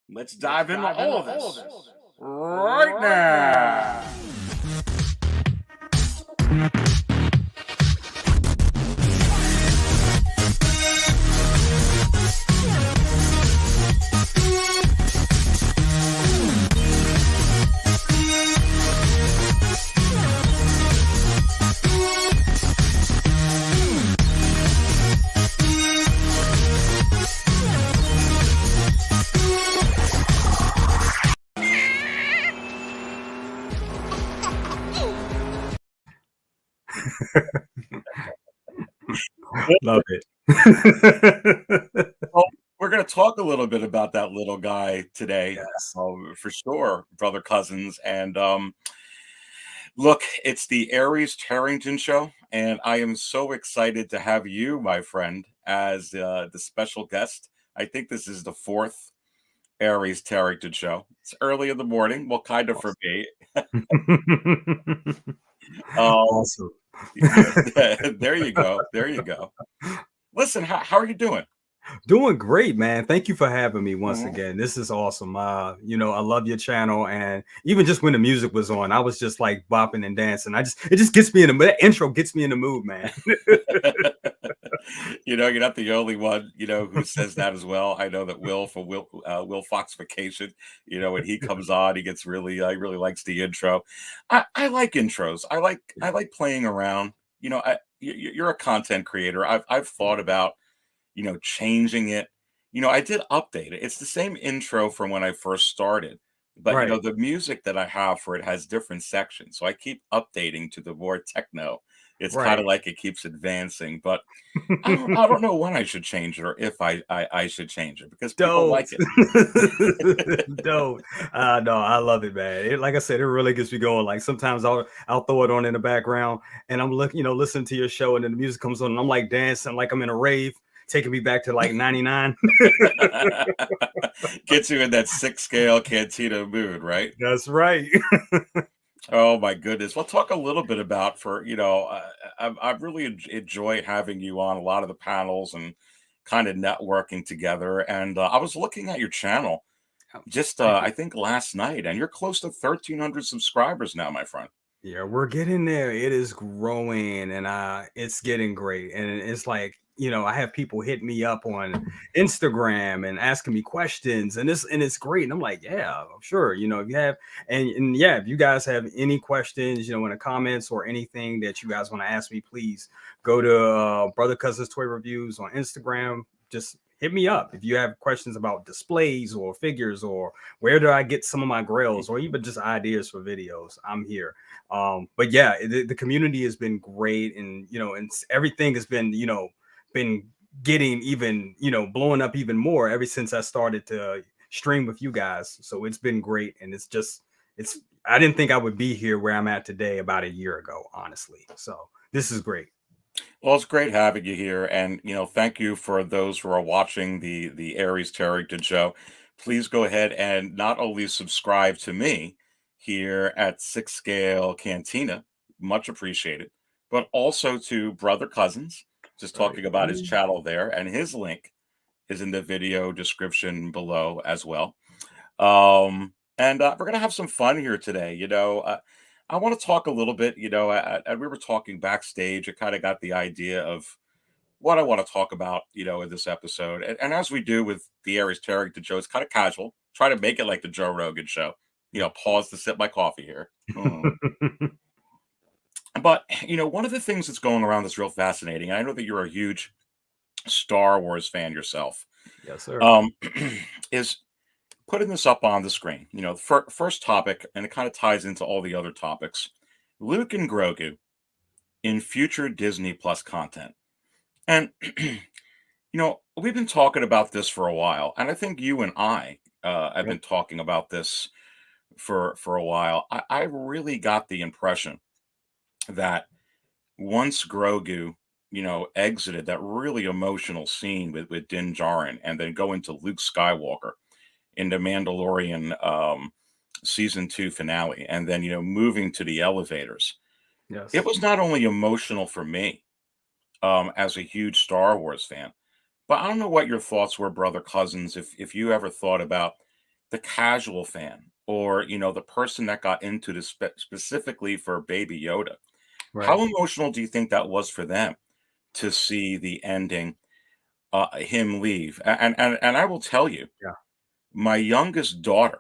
Let's dive into all of this right now. Love it. Well, we're going to talk a little bit about that little guy today, Yes. for sure, brother Cousins. And look, it's the Aries Tarrington show, and I am so excited to have you, my friend, as the special guest. I think this is the fourth Aries Tarrington show. It's early in the morning, well, kind of for me. Awesome. There you go. There you go. Listen, how are you doing? Doing great, man. Thank you for having me once Mhm. again. This is awesome. I love your channel, and even just when the music was on, I was just like bopping and dancing. It just gets me in the mood. That intro gets me in the mood, man. You're not the only one, who says that as well. I know that Will Fox Vacation, when he comes on, he gets he really likes the intro. I like intros. I like playing around. You're a content creator. I've thought about, changing it. I did update it. It's the same intro from when I first started, but Right. the music that I have for it has different sections. So I keep updating to the more techno. It's kind of Right. like it keeps advancing, but I don't know when I should change it or if I should change it because people Dope. like it. Dope. No, I love it, man. Like I said, it really gets me going. Like sometimes I'll throw it on in the background and I'm looking, listening to your show, and then the music comes on and I'm like dancing like I'm in a rave, taking me back to like 99. Gets you in that six scale cantina mood, right? That's right. Oh my goodness. We'll talk a little bit about I really enjoy having you on a lot of the panels and kind of networking together. And I was looking at your channel just Thank you. I think last night, and you're close to 1,300 subscribers now, my friend. Yeah, we're getting there. It is growing, and it's getting great. And it's like, I have people hit me up on Instagram and asking me questions, and it's great. And I'm like, yeah, sure. If you have and yeah, if you guys have any questions, in the comments or anything that you guys want to ask me, please go to Brother Cousins Toy Reviews on Instagram. Just hit me up if you have questions about displays or figures, or where do I get some of my grails, or even just ideas for videos. I'm here. But yeah, the community has been great, and and everything has been been getting even blowing up even more ever since I started to stream with you guys. So it's been great, and it's I didn't think I would be here where I'm at today about a year ago, honestly. So this is great. Well, it's great having you here, and thank you for those who are watching the Aries Tarrington show. Please go ahead and not only subscribe to me here at Six Scale Cantina, much appreciated, but also to Brother Cousins, just Right. talking about his channel there, and his link is in the video description below as well. And we're gonna have some fun here today. I want to talk a little bit. We were talking backstage. I kind of got the idea of what I want to talk about. In this episode, and as we do with the Aries Tarrington show, it's kind of casual. Try to make it like the Joe Rogan show. Pause to sip my coffee here. But one of the things that's going around that's real fascinating. And I know that you're a huge Star Wars fan yourself. Yes, sir. Um, is putting this up on the screen. First topic, and it kind of ties into all the other topics. Luke and Grogu in future Disney Plus content. And we've been talking about this for a while, and I think you and I have Yep. been talking about this for a while. I really got the impression that once Grogu, exited that really emotional scene with Din Djarin, and then go into Luke Skywalker in the Mandalorian season 2 finale, and then moving to the elevators. It Yes. was not only emotional for me. as a huge Star Wars fan. But I don't know what your thoughts were, brother Cousins, if you ever thought about the casual fan, or the person that got into this specifically for Baby Yoda. How Right. emotional do you think that was for them to see the ending, him leave? And I will tell you, Yeah. my youngest daughter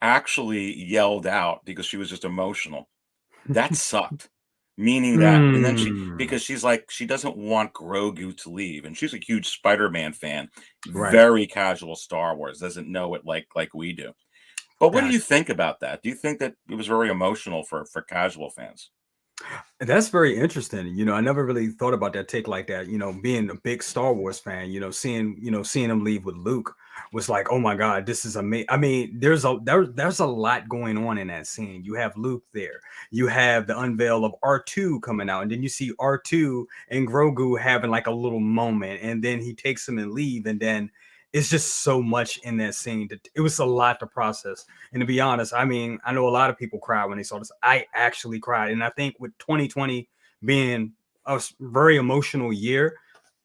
actually yelled out because she was just emotional. That sucked. Meaning that, and then Hmm. because she's like, she doesn't want Grogu to leave, and she's a huge Spider-Man fan, Right. very casual Star Wars, doesn't know it like we do. But what do Gotcha. you think about that? Do you think that it was very emotional for casual fans? That's very interesting. I never really thought about that take like that. Being a big Star Wars fan, seeing him leave with Luke was like, oh my God, this is amazing. I mean, there's a lot going on in that scene. You have Luke there, you have the unveil of R2 coming out, and then you see R2 and Grogu having like a little moment, and then he takes him and leave, and then it's just so much in that scene that it was a lot to process. And to be honest, I mean, I know a lot of people cried when they saw this. I actually cried. And I think with 2020 being a very emotional year,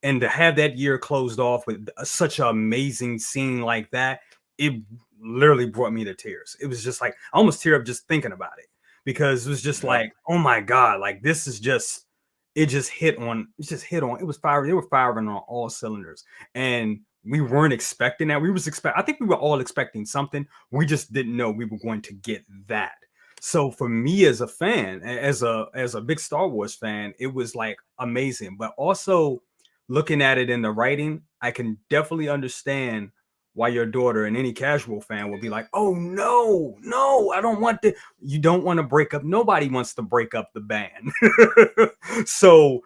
and to have that year closed off with such an amazing scene like that, it literally brought me to tears. It was just like I almost tear up just thinking about it, because it was just Yep. like, oh my God, like this is just it just hit on it just hit on it was firing, they were firing on all cylinders. And we weren't expecting that. I think we were all expecting something. We just didn't know we were going to get that. So for me as a fan, as a big Star Wars fan, it was like amazing. But also looking at it in the writing, I can definitely understand why your daughter and any casual fan will be like, "Oh no, no, I don't want to." You don't want to break up. Nobody wants to break up the band. So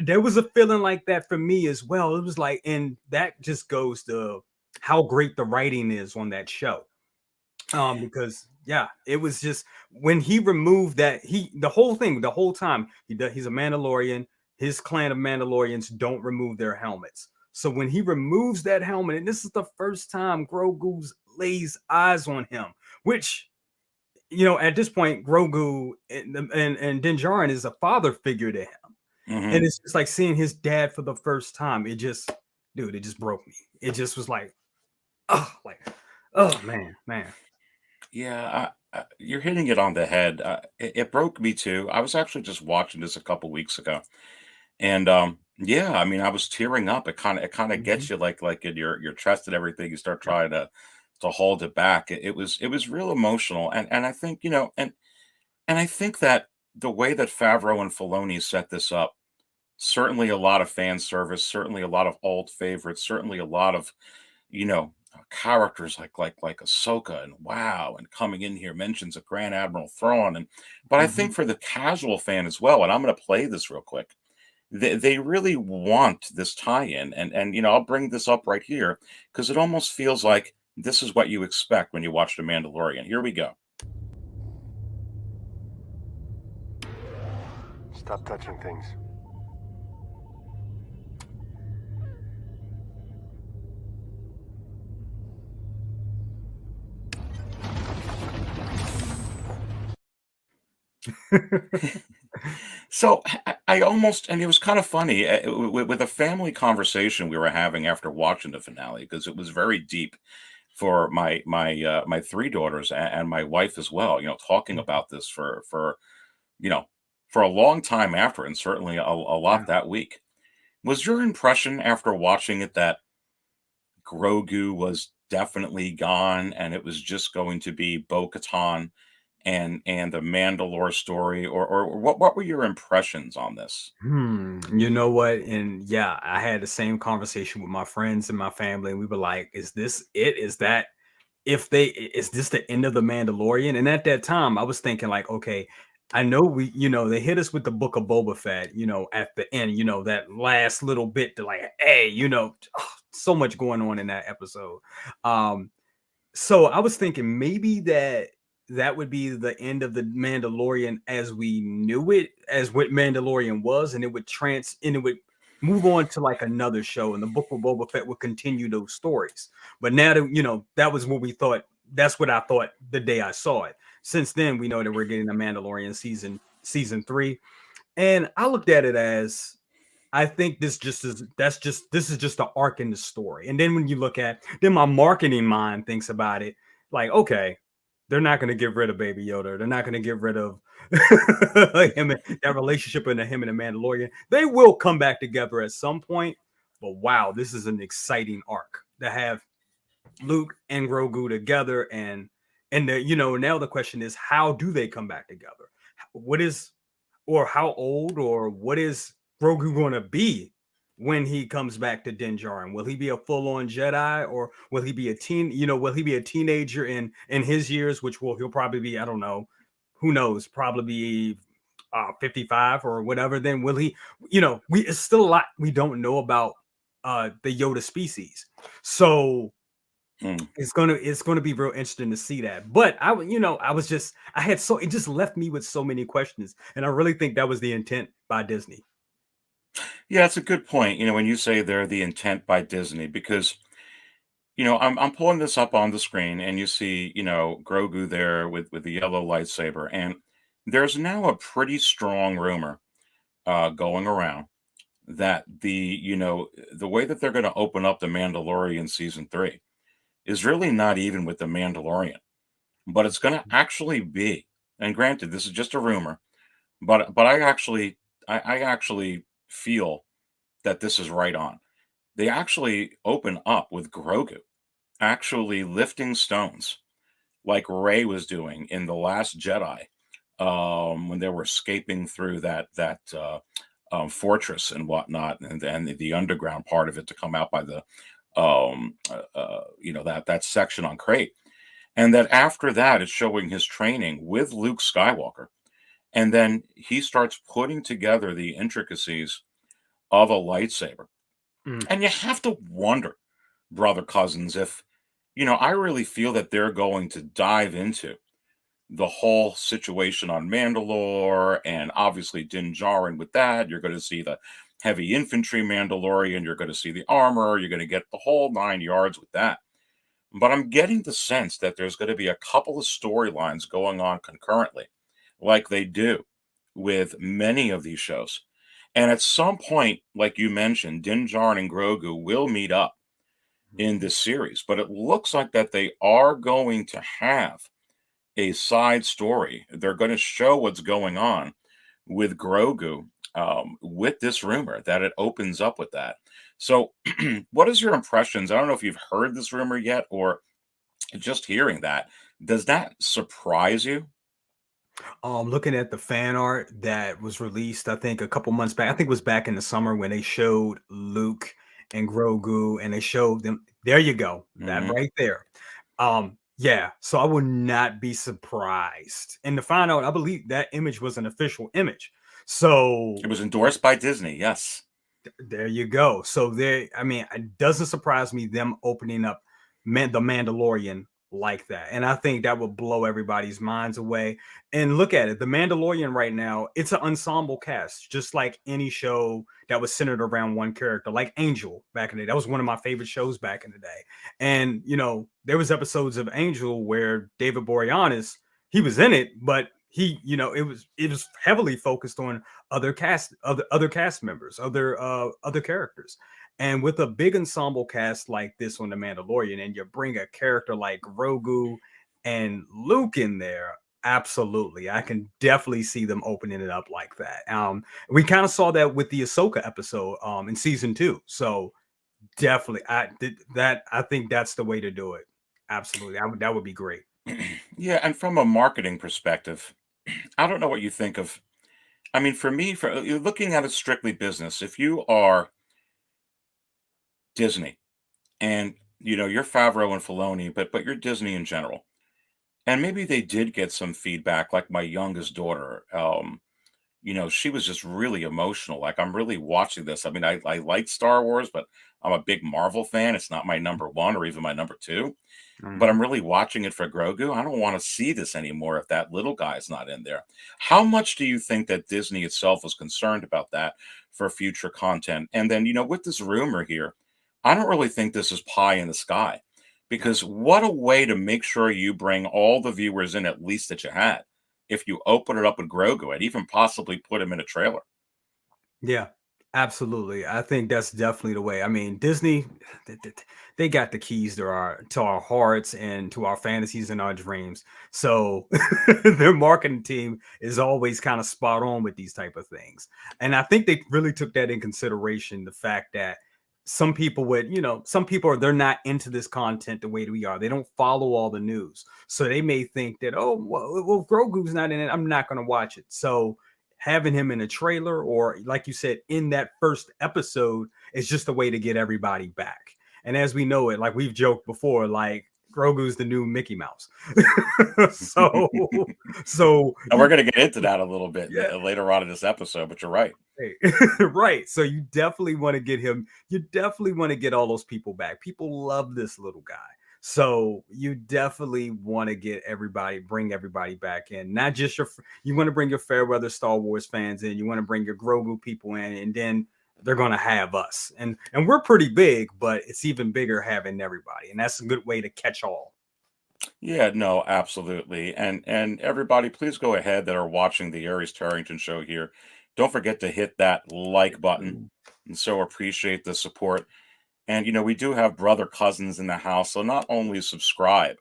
there was a feeling like that for me as well. It was like, and that just goes to how great the writing is on that show. Because yeah, it was just when he removed that the whole thing, the whole time he's a Mandalorian. His clan of Mandalorians don't remove their helmets. So when he removes that helmet, and this is the first time Grogu lays eyes on him, which at this point, Grogu and Din Djarin is a father figure to him. And Hmm. it's just like seeing his dad for the first time. It just broke me. It just was like, oh man, man. Yeah, you're hitting it on the head. It broke me too. I was actually just watching this a couple weeks ago, and yeah, I mean, I was tearing up. It kind of Mhm. gets you like in your chest and everything. You start trying to hold it back. It was real emotional, and I think and I think that the way that Favreau and Filoni set this up, certainly a lot of fan service, certainly a lot of old favorites, certainly a lot of characters like Ahsoka and Wow, and coming in here mentions of Grand Admiral Thrawn, but I think Mhm. for the casual fan as well, and I'm going to play this real quick. They really want this tie-in, and I'll bring this up right here because it almost feels like this is what you expect when you watch The Mandalorian. Here we go. Stop touching things. So I almost, and it was kind of funny with a family conversation we were having after watching the finale because it was very deep for my three daughters and my wife as well. Talking about this for you know for a long time after, and certainly a Yeah. lot that week. Was your impression after watching it that Grogu was definitely gone, and it was just going to be Bo-Katan and the Mandalore story, or what were your impressions on this? You know what? And yeah, I had the same conversation with my friends and my family, and we were like, "Is this it? Is that is this the end of the Mandalorian?" And at that time, I was thinking like, okay, I know they hit us with the Book of Boba Fett, at the end, that last little bit to like, hey, so much going on in that episode. Um, so I was thinking maybe that would be the end of the Mandalorian as we knew it, as what Mandalorian was, and it would move on to like another show, and the Book of Boba Fett would continue those stories. But now that that was what we thought. That's what I thought the day I saw it. Since then, we know that we're getting a Mandalorian season 3, And I looked at it as I think this is just the arc in the story. And then when you look at then my marketing mind thinks about it like, okay, they're not going to get rid of Baby Yoda. They're not going to get rid of that relationship in him and the Mandalorian. They will come back together at some point. But wow, this is an exciting arc to have Luke and Grogu together, and now the question is, how do they come back together? What is or how old or what is Grogu going to be when he comes back to Din Djarin? Will he be a full-on Jedi, or will he be a teen? Will he be a teenager in his years, which he'll probably be? I don't know. Who knows? Probably be 55 or whatever. Then will he? It's still a lot we don't know about the Yoda species. So it's gonna be real interesting to see that. But it just left me with so many questions, and I really think that was the intent by Disney. Yeah, it's a good point. When you say they're the intent by Disney, because I'm pulling this up on the screen, and you see Grogu there with the yellow lightsaber, and there's now a pretty strong rumor going around that the way that they're going to open up the Mandalorian season 3 is really not even with the Mandalorian, but it's going to actually be. And granted, this is just a rumor, but I actually feel that this is right on. They actually open up with Grogu actually lifting stones like Rey was doing in The Last Jedi, when they were escaping through that fortress and whatnot, and the underground part of it to come out by the that section on Crate. And that after that, it's showing his training with Luke Skywalker. And then he starts putting together the intricacies of a lightsaber. Mm. And you have to wonder, brother cousins, if, I really feel that they're going to dive into the whole situation on Mandalore, and obviously Din Djarin with that. You're going to see the heavy infantry Mandalorian. You're going to see the armor. You're going to get the whole 9 yards with that. But I'm getting the sense that there's going to be a couple of storylines going on concurrently, like they do with many of these shows. And at some point, like you mentioned, Din Djarin and Grogu will meet up in this series. But it looks like that they are going to have a side story. They're going to show what's going on with Grogu, with this rumor that it opens up with that. So, what is your impressions? I don't know if you've heard this rumor yet, or just hearing that. Does that surprise you? Looking at the fan art that was released, I think a couple months back. I think it was back in the summer when they showed Luke and Grogu, and they showed them. There you go, that Hmm. right there. Yeah. So I would not be surprised. And to find out, I believe that image was an official image. So It was endorsed by Disney. Yes. there you go. So it doesn't surprise me them opening up the Mandalorian like that. And I think that would blow everybody's minds away. And look at it. The Mandalorian right now, it's an ensemble cast, just like any show that was centered around one character, like Angel back in the day. That was one of my favorite shows back in the day. And there was episodes of Angel where David Boreanaz, he was in it, but it was heavily focused on other cast members, other characters. And with a big ensemble cast like this on The Mandalorian, and you bring a character like Grogu and Luke in there, absolutely, I can definitely see them opening it up like that. We kind of saw that with the Ahsoka episode in season 2. So definitely, I think that's the way to do it. Absolutely, that would be great. Yeah, and from a marketing perspective, I don't know what you think of. I mean, for me, for you're looking at it strictly business. If you are Disney, and you're Favreau and Filoni, but you're Disney in general, and maybe they did get some feedback, like my youngest daughter. She was just really emotional. Like, I'm really watching this. I mean, I like Star Wars, but I'm a big Marvel fan. It's not my number one or even my number two, but Mhm. I'm really watching it for Grogu. I don't want to see this anymore if that little guy's not in there. How much do you think that Disney itself was concerned about that for future content? And then, with this rumor here, I don't really think this is pie in the sky, Yeah. because what a way to make sure you bring all the viewers in, at least that you had, if you open it up with Grogu and even possibly put him in a trailer. Yeah, absolutely. I think that's definitely the way. I mean, Disney, they got the keys to our hearts and to our fantasies and our dreams. So their marketing team is always kind of spot on with these type of things. And I think they really took that in consideration, the fact that some people would, some people they're not into this content the way we are. They don't follow all the news. So they may think that, oh, well Grogu's not in it, I'm not going to watch it. So having him in a trailer or like you said in that first episode is just a way to get everybody back. And as we know it, like we've joked before, like Grogu's the new Mickey Mouse. so so And you we're going to get into that a little bit yeah, later on in this episode, but you're right. right. So you definitely want to get him, you definitely want to get all those people back. People love this little guy. So you definitely want to get everybody, bring everybody back in. Not just you want to bring your fair weather Star Wars fans in. You want to bring your Grogu people in, and then they're gonna have us. And we're pretty big, but it's even bigger having everybody, and that's a good way to catch all. Yeah, no, absolutely. And everybody, please go ahead that are watching the Aries Tarrington show here. Don't forget to hit that like button. And so appreciate the support. And we do have brother cousins in the house, so not only subscribe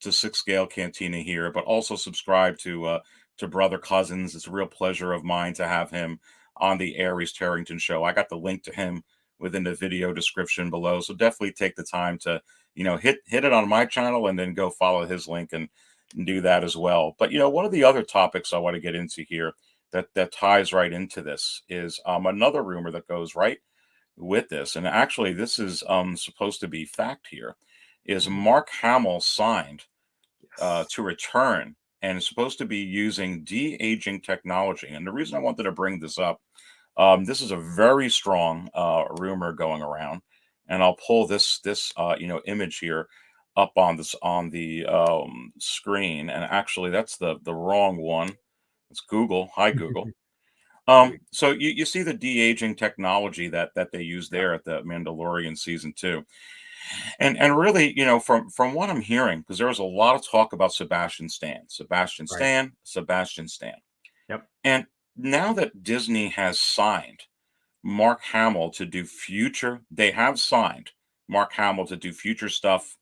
to Six Scale Cantina here, but also subscribe to brother cousins. It's a real pleasure of mine to have him on the Aries Tarrington show. I got the link to him within the video description below, so definitely take the time to hit it on my channel and then go follow his link and do that as well. But one of the other topics I want to get into here that ties right into this is another rumor that goes right with this, and actually this is supposed to be fact here, is Mark Hamill signed Yes. to return and is supposed to be using de-aging technology. And the reason I wanted to bring this up, this is a very strong rumor going around, and I'll pull this image here up on the screen. And actually, that's the wrong one. It's Google. Hi, Google. So you see the de-aging technology that they use Yeah. there at the Mandalorian season 2, and really, from what I'm hearing, because there was a lot of talk about Right. Sebastian Stan, Yep. and now that Disney has signed Mark Hamill to do future, they have signed Mark Hamill to do future stuff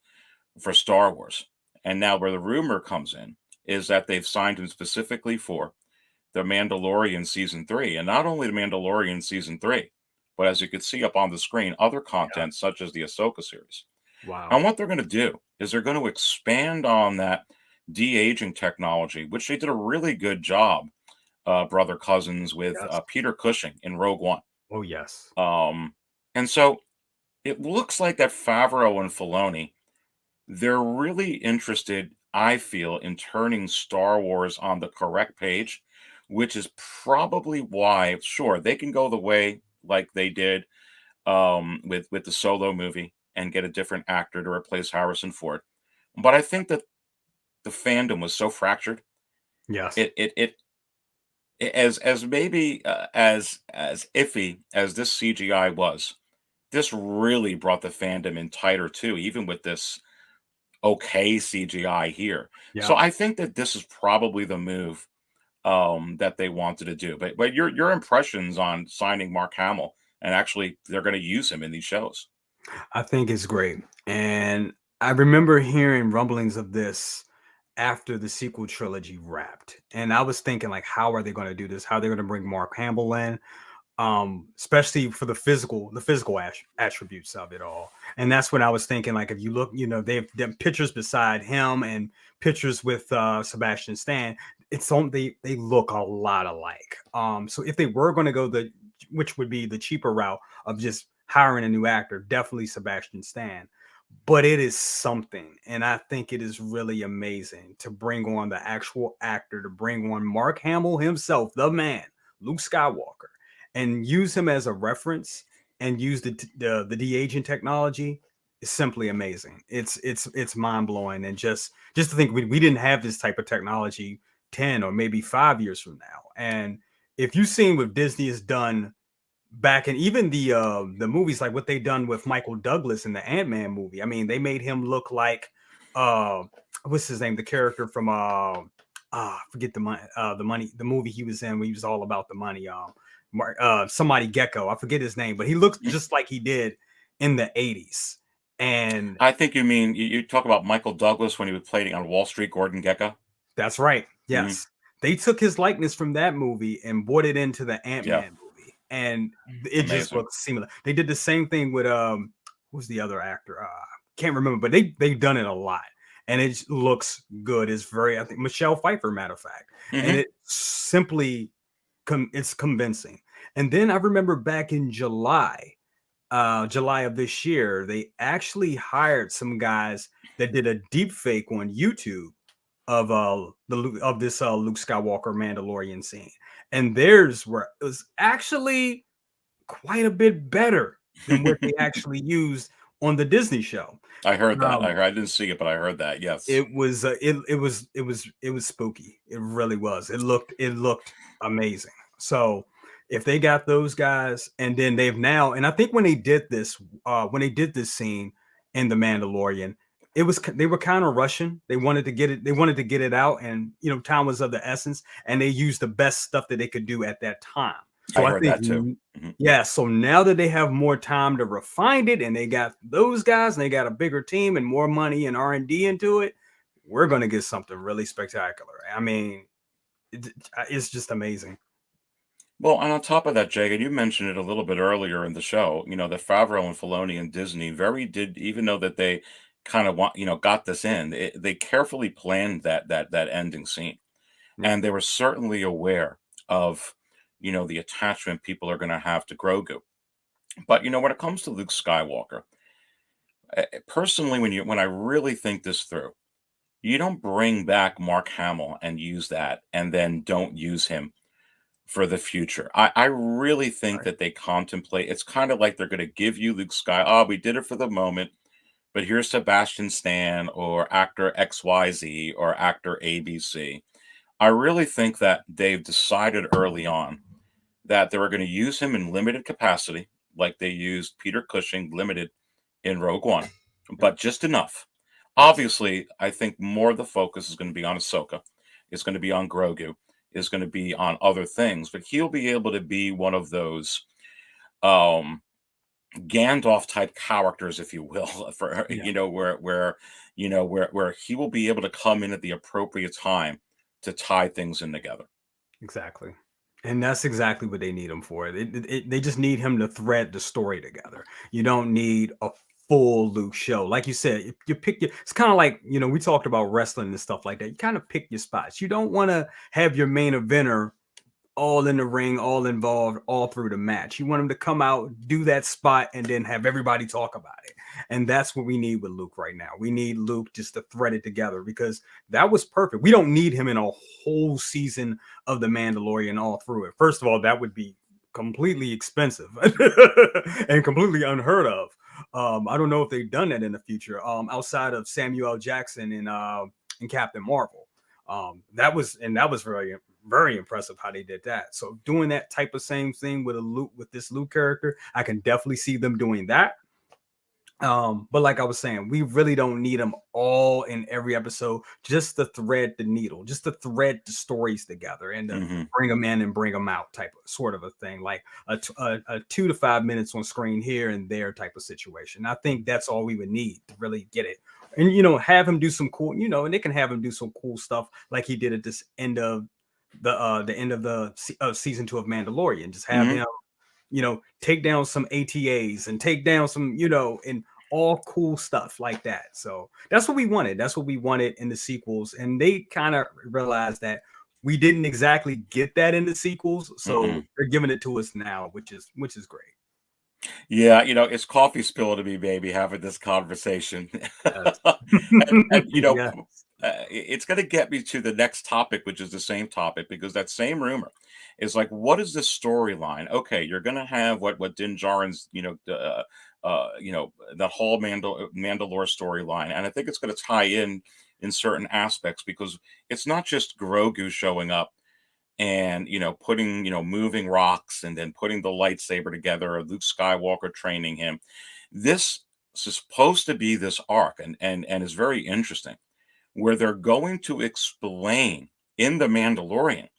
for Star Wars, and now where the rumor comes in is that they've signed him specifically for the Mandalorian season 3, and not only the Mandalorian season 3, but as you can see up on the screen, other Yeah. content such as the Ahsoka series. Wow. And what they're going to do is they're going to expand on that de-aging technology, which they did a really good job, brother cousins, with Yes. Peter Cushing in Rogue One. Oh yes. Um, and so it looks like that Favreau and Filoni, they're really interested, I feel, in turning Star Wars on the correct page, which is probably why, sure, they can go the way like they did with the Solo movie and get a different actor to replace Harrison Ford. But I think that the fandom was so fractured. Yes. As maybe as iffy as this CGI was, this really brought the fandom in tighter too, even with this okay CGI here. Yeah. So I think that this is probably the move that they wanted to do. But your impressions on signing Mark Hamill, and actually they're going to use him in these shows. I think it's great. And I remember hearing rumblings of this after the sequel trilogy wrapped. And I was thinking, like, how are they going to do this? How are they going to bring Mark Hamill in? Especially for the physical attributes of it all. And that's when I was thinking, like, if you look, they've done pictures beside him and pictures with Sebastian Stan, they look a lot alike. So if they were going to go which would be the cheaper route of just hiring a new actor, definitely Sebastian Stan. But it is something, and I think it is really amazing to bring on the actual actor, to bring on Mark Hamill himself, the man, Luke Skywalker, and use him as a reference and use the de-aging technology is simply amazing. It's mind-blowing. And just to think we didn't have this type of technology 10 or maybe 5 years from now. And if you've seen what Disney has done back in even the movies, like what they done with Michael Douglas in the Ant-Man movie. I mean, they made him look like uh what's his name? The character from forget the money, the movie he was in where he was all about the money. Somebody Gecko, I forget his name, but he looks just like he did in the 80s. And I think you mean you talk about Michael Douglas when he was playing on Wall Street, Gordon Gekko. that's right. Hmm. Yes. They took his likeness from that movie and brought it into the Yeah, Ant-Man movie. And it just amazing. looks similar. They did the same thing with who's the other actor? Can't remember, but they've done it a lot. And it looks good. It's very, I think Michelle Pfeiffer, matter of fact. And Hmm. it simply it's convincing. And then I remember back in July of this year, they actually hired some guys that did a deep fake on YouTube of this Luke Skywalker Mandalorian scene, and theirs were it was actually quite a bit better than what they actually used on the Disney show. I heard that. Um, I didn't see it, but I heard that. Yes. it was spooky. It really was. It looked amazing. So if they got those guys, and then they've now, and I think when they did this scene in the Mandalorian, they were kind of rushing. They wanted to get it. They wanted to get it out, and time was of the essence, and they used the best stuff that they could do at that time. I So I heard think that too. Hmm. yeah, so now that they have more time to refine it and they got those guys and they got a bigger team and more money and R&D into it, we're going to get something really spectacular. I mean, it's just amazing. Well, and on top of that, Jake, and you mentioned it a little bit earlier in the show, that Favreau and Filoni and Disney very did, even though that they kind of got this in, they carefully planned that ending scene, Yeah. and they were certainly aware of, the attachment people are going to have to Grogu. But when it comes to Luke Skywalker, personally, when I really think this through, you don't bring back Mark Hamill and use that, and then don't use him for the future. I really think Right. that they contemplate. It's kind of like they're going to give you Luke Sky. Oh, we did it for the moment, but here's Sebastian Stan or actor XYZ or actor ABC. I really think that they've decided early on that they were going to use him in limited capacity, like they used Peter Cushing limited in Rogue One, Yeah. but just enough. Yes. Obviously, I think more of the focus is going to be on Ahsoka. It's going to be on Grogu. Is going to be on other things, but he'll be able to be one of those um Gandalf type characters, if you will, for Yeah. where he will be able to come in at the appropriate time to tie things in together. Exactly. And that's exactly what they need him for. They just need him to thread the story together. You don't need a full Luke show. Like you said, you pick your, it's kind of like, we talked about wrestling and stuff like that. You kind of pick your spots. You don't want to have your main eventer all in the ring, all involved, all through the match. You want him to come out, do that spot, and then have everybody talk about it. And that's what we need with Luke right now. We need Luke just to thread it together because that was perfect. We don't need him in a whole season of The Mandalorian all through it. First of all, that would be completely expensive and completely unheard of. I don't know if they've done that in the future outside of Samuel L. Jackson in Captain Marvel. That was very impressive how they did that. So doing that type of same thing with this Luke character, I can definitely see them doing that. But like I was saying, we really don't need them all in every episode, just to thread the needle, just to thread the stories together and to Hmm. bring them in and bring them out type of sort of a thing, like a 2 to 5 minutes on screen here and there type of situation. I think that's all we would need to really get it. And have him do some cool, and they can have him do some cool stuff like he did at this end of the end of the season 2 of Mandalorian. Just have Hmm. him take down some ATAs and take down some, and all cool stuff like that. So that's what we wanted. That's what we wanted in the sequels. And they kind of realized that we didn't exactly get that in the sequels. So Hmm. they're giving it to us now, which is great. Yeah, it's coffee spill to me, baby, having this conversation. Yes. And Yeah. it's going to get me to the next topic, which is the same topic, because that same rumor is like, what is this storyline? Okay, you're going to have what Din Djarin's, that whole Mandalore storyline, and I think it's going to tie in certain aspects because it's not just Grogu showing up and putting moving rocks and then putting the lightsaber together, or Luke Skywalker training him. This is supposed to be this arc, and is very interesting, where they're going to explain in The Mandalorian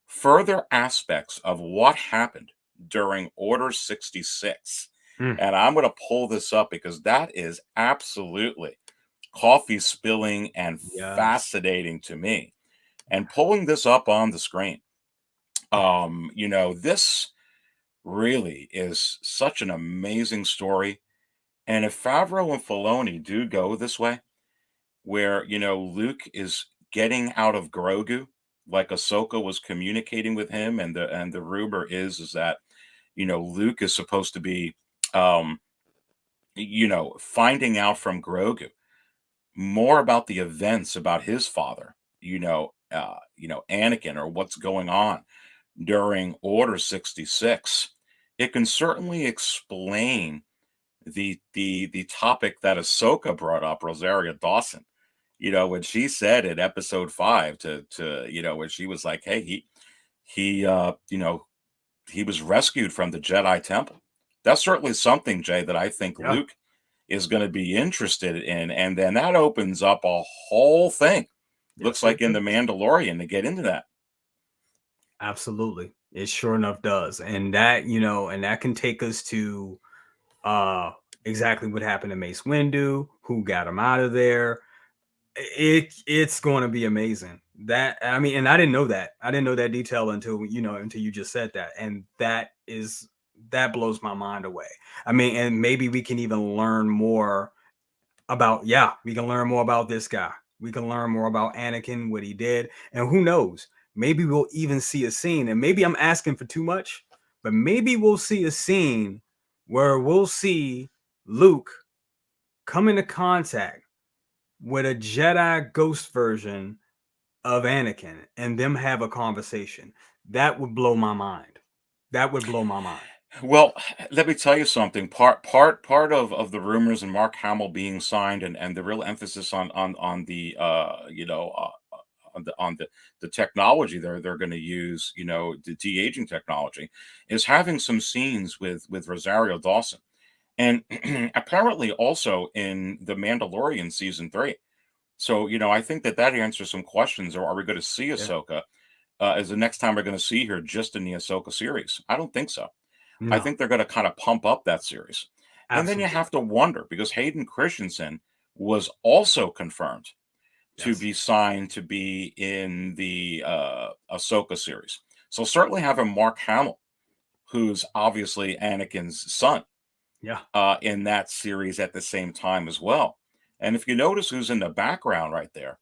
further aspects of what happened during Order 66. Mm, And I'm going to pull this up because that is absolutely coffee spilling and yes. fascinating to me. And pulling this up on the screen, this really is such an amazing story. And if Favreau and Filoni do go this way, where Luke is getting out of Grogu, like Ahsoka was communicating with him, and the rumor is that Luke is supposed to be um, finding out from Grogu more about the events about his father, Anakin, or what's going on during Order 66. It can certainly explain the topic that Ahsoka brought up, Rosaria Dawson. When she said in episode 5 when she was like, "Hey, he was rescued from the Jedi Temple." That's certainly something, Jay, that I think Yeah. Luke is going to be interested in, and then that opens up a whole thing. Looks Yes, it like in the does. Mandalorian to get into that. Absolutely. It sure enough does. And that can take us to uh exactly what happened to Mace Windu, who got him out of there. It's going to be amazing. That I mean, and I didn't know that. I didn't know that detail until you just said that. And that blows my mind away. I mean, and maybe we can even learn more about we can learn more about this guy. We can learn more about Anakin, what he did, and who knows, maybe we'll even see a scene, and maybe I'm asking for too much, but maybe we'll see a scene where we'll see Luke come into contact with a Jedi ghost version of Anakin and them have a conversation. That would blow my mind. That would blow my mind. Well, let me tell you something. Part of the rumors and Mark Hamill being signed, and the real emphasis on the on the technology they're going to use, the de-aging technology, is having some scenes with Rosario Dawson, and apparently also in the Mandalorian season 3. So I think that answers some questions. Or are we going to see Yeah. Ahsoka? Is the next time we're going to see her just in the Ahsoka series? I don't think so. I No, think they're going to kind of pump up that series. And then you absolutely. have to wonder, because Hayden Christensen was also confirmed to Yes. be signed to be in the Ahsoka series. So certainly having Mark Hamill, who's obviously Anakin's son, Yeah. in that series at the same time as well. And if you notice who's in the background right there,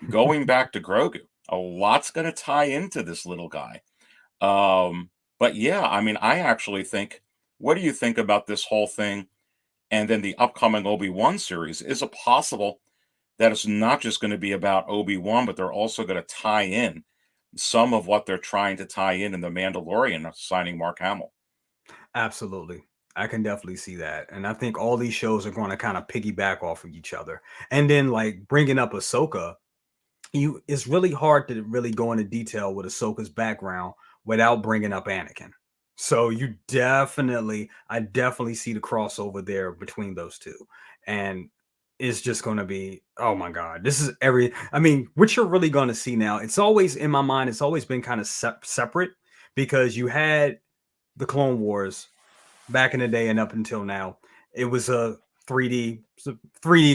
going back to Grogu, a lot's going to tie into this little guy. But yeah, I mean, I actually think, what do you think about this whole thing? And then the upcoming Obi-Wan series, is it possible that it's not just going to be about Obi-Wan, but they're also going to tie in some of what they're trying to tie in the Mandalorian, signing Mark Hamill? Absolutely. I can definitely see that. And I think all these shows are going to kind of piggyback off of each other. And then like bringing up Ahsoka, it's really hard to really go into detail with Ahsoka's background without bringing up Anakin. So I definitely see the crossover there between those two. And it's just going to be, oh my God, I mean, what you're really going to see now, it's always in my mind, it's always been kind of separate because you had the Clone Wars back in the day and up until now. It was a 3D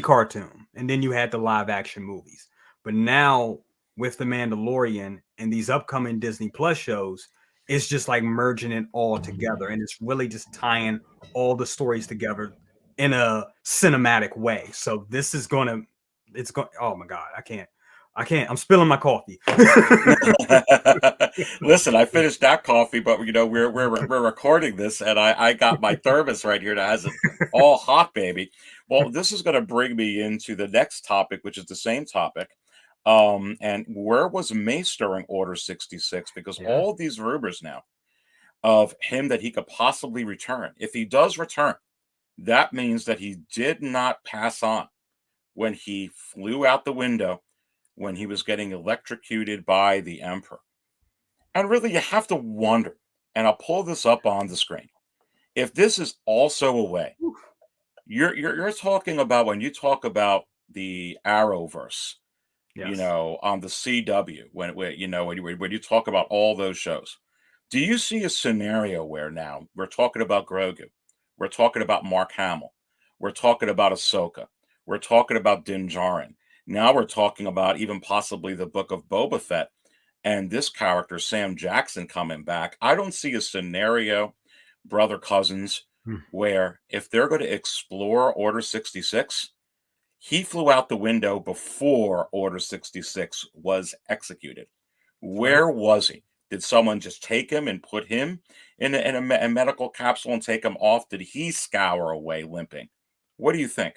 cartoon, and then you had the live action movies. But now with the Mandalorian and these upcoming Disney Plus shows, it's just like merging it all together, and it's really just tying all the stories together in a cinematic way. So this is gonna, it's going. Oh my God, I can't. I'm spilling my coffee. Listen, I finished that coffee, but we're recording this, and I got my thermos right here that has it all hot, baby. Well, this is going to bring me into the next topic, which is the same topic. And where was Mace during Order 66? Because Yeah, all these rumors now of him that he could possibly return. If he does return, that means that he did not pass on when he flew out the window when he was getting electrocuted by the Emperor. And really, you have to wonder, and I'll pull this up on the screen. If this is also a way, you're talking about, when you talk about the Arrowverse, Yes. on the CW, when you talk about all those shows, do you see a scenario where now we're talking about Grogu, we're talking about Mark Hamill, we're talking about Ahsoka, we're talking about Din Djarin, now we're talking about even possibly the book of Boba Fett and this character Sam Jackson coming back? I don't see a scenario, brother cousins, Hmm. where if they're going to explore Order 66, he flew out the window before Order 66 was executed. Right. Where was he? Did someone just take him and put him in a medical capsule and take him off? Did he scour away limping? What do you think?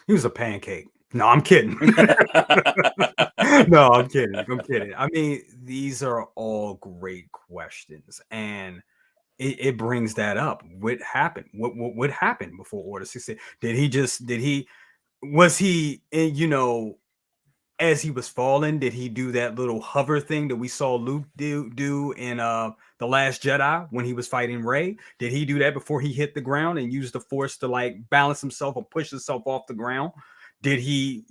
He was a pancake. No, I'm kidding. No, I'm kidding. I'm kidding. I mean, these are all great questions, and it brings that up. What happened? What happened before Order 66? Did he just did he was he in, as he was falling, did he do that little hover thing that we saw Luke do in the Last Jedi when he was fighting Rey? Did he do that before he hit the ground and use the force to like balance himself or push himself off the ground? Did he,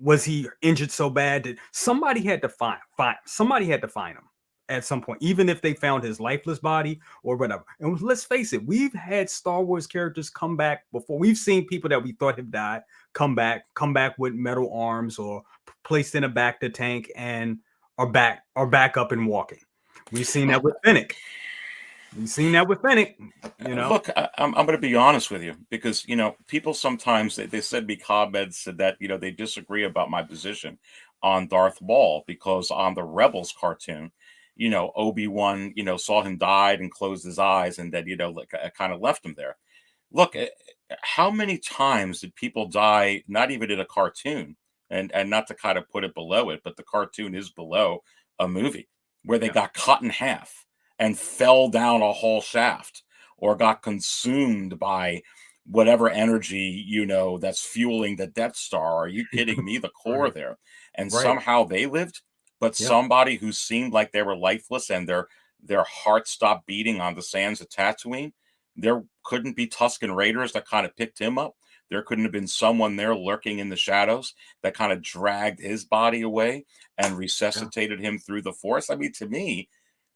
was he injured so bad that somebody had to find him at some point, even if they found his lifeless body or whatever. And let's face it, we've had Star Wars characters come back before. We've seen people that we thought have died come back with metal arms or placed in a bacta tank and are back up and walking. We've seen that with Fennec. We've seen that with Fennec, Look, I'm going to be honest with you because people sometimes they said me comments said that they disagree about my position on Darth Maul because on the Rebels cartoon, Obi-Wan saw him died and closed his eyes and that like, kind of left him there. Look, how many times did people die? Not even in a cartoon, and not to kind of put it below it, but the cartoon is below a movie where they yeah, got cut in half and fell down a whole shaft or got consumed by whatever energy that's fueling the Death Star. Are you kidding me? The core right, there, and right, somehow they lived, but yeah, somebody who seemed like they were lifeless and their heart stopped beating on the sands of Tatooine. There couldn't be Tusken Raiders that kind of picked him up. There couldn't have been someone there lurking in the shadows that kind of dragged his body away and yeah. resuscitated him through the force. I mean, to me,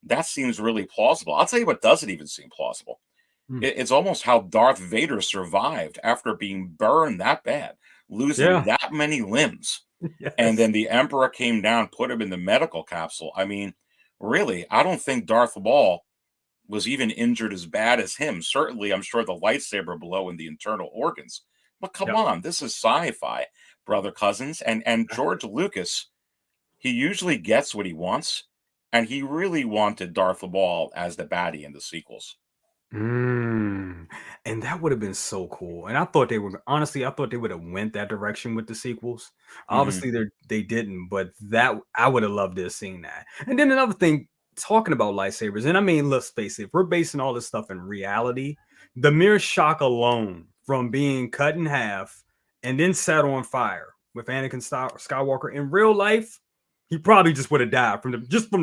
that seems really plausible. I'll tell you what doesn't even seem plausible. Hmm. It's almost how Darth Vader survived after being burned that bad, losing Yeah. that many limbs. And Yes. then the Emperor came down, put him in the medical capsule. I mean, really, I don't think Darth Maul was even injured as bad as him. Certainly, I'm sure the lightsaber blow in the internal organs. But come Yeah. on, this is sci-fi, brother cousins. And George Lucas, he usually gets what he wants, and he really wanted Darth Maul as the baddie in the sequels. Mm. And that would have been so cool. And I thought they were honestly, I thought they would have went that direction with the sequels. Hmm. Obviously, they didn't, but that I would have loved to have seen that. And then another thing, talking about lightsabers, and I mean, let's face it, if we're basing all this stuff in reality, the mere shock alone from being cut in half and then set on fire with Anakin Skywalker in real life, he probably just would have died from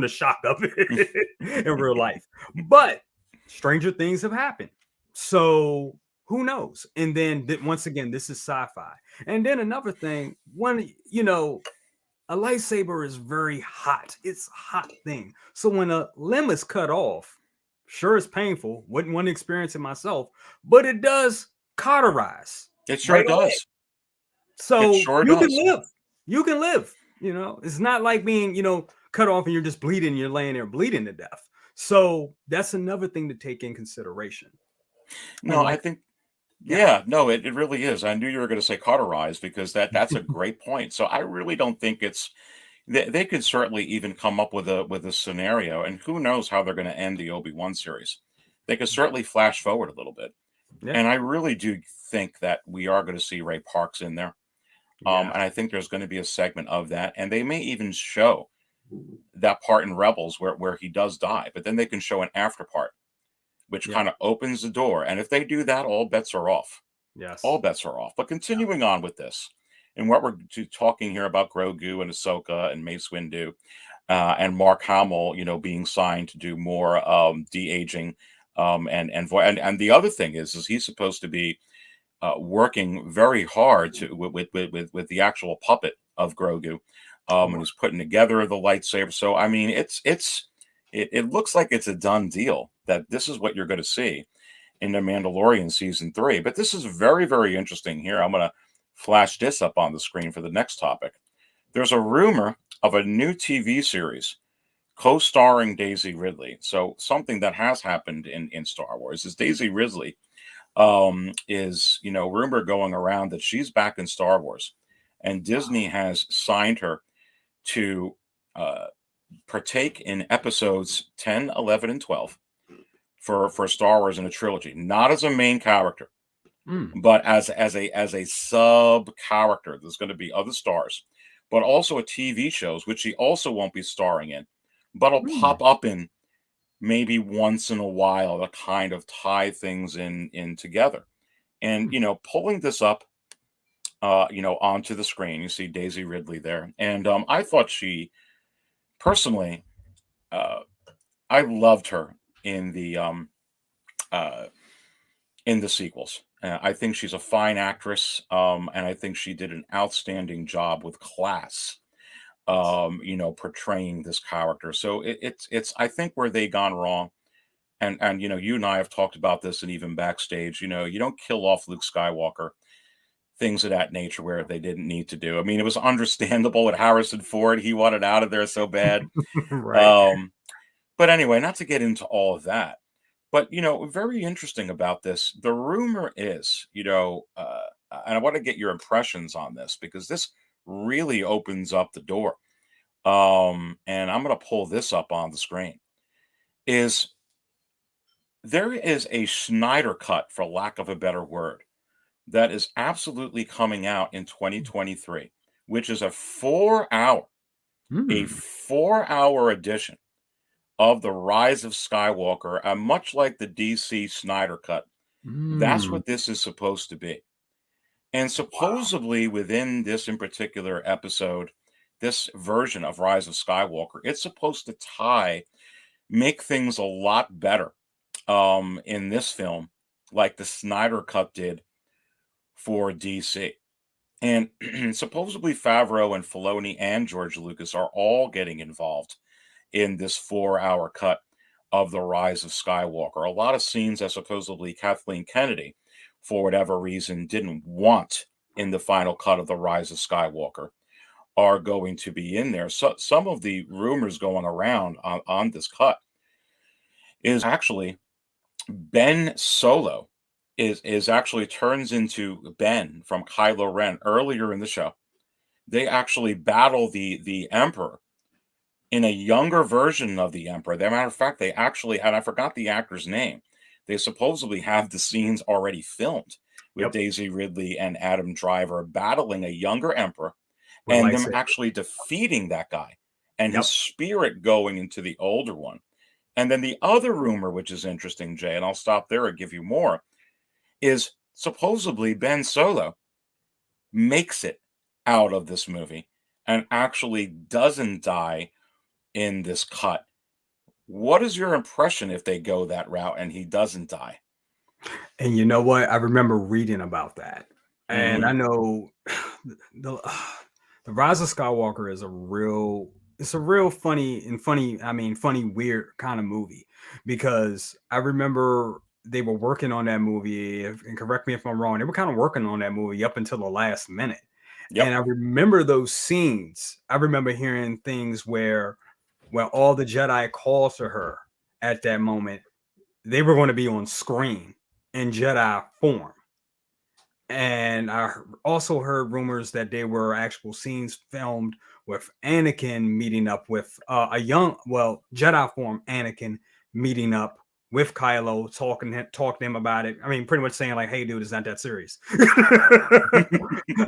the shock of it in real life. But stranger things have happened. So who knows? And then once again, this is sci-fi. And then another thing, a lightsaber is very hot. It's a hot thing. So when a limb is cut off, sure it's painful. Wouldn't want to experience it myself, but it does cauterize It sure right away. does. It So sure you can does. live. You can live. It's not like being, cut off and you're just bleeding, you're laying there bleeding to death. So that's another thing to take in consideration. No, And I like, think, yeah, yeah, no, it really is. I knew you were going to say cauterized because that's a great point. So I really don't think it's they could certainly even come up with a scenario, and who knows how they're going to end the Obi-Wan series. They could certainly flash forward a little bit. yeah, And I really do think that we are going to see Ray Parks in there. yeah, And I think there's going to be a segment of that. And they may even show that part in Rebels where he does die, but then they can show an after part, which yeah, kind of opens the door. And if they do that, all bets are off. All yes, bets are off. But yeah, continuing on with this, and what we're talking here about Grogu and Ahsoka and Mace Windu, and Mark Hamill, being signed to do more de-aging, and the other thing is he's supposed to be working very hard with the actual puppet of Grogu, and he's putting together the lightsaber. So I mean, it looks like it's a done deal that this is what you're going to see in the Mandalorian season 3. But this is very, very interesting here. I'm going to flash this up on the screen for the next topic. There's a rumor of a new TV series co-starring Daisy Ridley. So something that has happened in Star Wars is Daisy Ridley is, rumor going around that she's back in Star Wars, and Disney has signed her to partake in episodes 10, 11, and 12 for Star Wars in a trilogy, not as a main character, but as a sub character. There's going to be other stars, but also a TV shows, which she also won't be starring in, but will pop up in maybe once in a while to kind of tie things in together. And, pulling this up, onto the screen, you see Daisy Ridley there. And I thought she, personally, I loved her in the sequels. I think she's a fine actress, and I think she did an outstanding job with class, portraying this character. So it's I think where they gone wrong, and you and I have talked about this, and even backstage, you don't kill off Luke Skywalker, things of that nature where they didn't need to do. I mean, it was understandable with Harrison Ford; he wanted out of there so bad. Right. But anyway, not to get into all of that. But very interesting about this. The rumor is, and I want to get your impressions on this because this really opens up the door. And I'm going to pull this up on the screen. There is a Snyder-Cut, for lack of a better word, that is absolutely coming out in 2023, which is a 4-hour edition of the Rise of Skywalker, and much like the DC Snyder-Cut, that's what this is supposed to be. And supposedly within this in particular episode, this version of Rise of Skywalker, it's supposed to make things a lot better in this film, like the Snyder-Cut did for DC. And supposedly Favreau and Filoni and George Lucas are all getting involved in this 4-hour cut of the Rise of Skywalker. A lot of scenes that supposedly Kathleen Kennedy, for whatever reason, didn't want in the final cut of the Rise of Skywalker are going to be in there. So some of the rumors going around on this cut is actually Ben Solo is actually turns into Ben from Kylo Ren earlier in the show. They actually battle the Emperor in a younger version of the Emperor. As a matter of fact, they actually, and I forgot the actor's name, they supposedly have the scenes already filmed with Daisy Ridley and Adam Driver battling a younger Emperor and them actually defeating that guy and his spirit going into the older one. And then the other rumor, which is interesting, Jay, and I'll stop there and give you more, is supposedly Ben Solo makes it out of this movie and actually doesn't die in this cut. What is your impression if they go that route and he doesn't die? And you know what? I remember reading about that. And I know the Rise of Skywalker is a real funny, weird kind of movie, because I remember they were working on that movie, and correct me if I'm wrong, they were kind of working on that movie up until the last minute. And I remember those scenes. I remember hearing things where all the Jedi called to her at that moment, they were going to be on screen in Jedi form. And I also heard rumors that there were actual scenes filmed with Anakin meeting up with Jedi form Anakin meeting up with Kylo, talking to him about it. I mean, pretty much saying like, "Hey, dude, it's not that serious."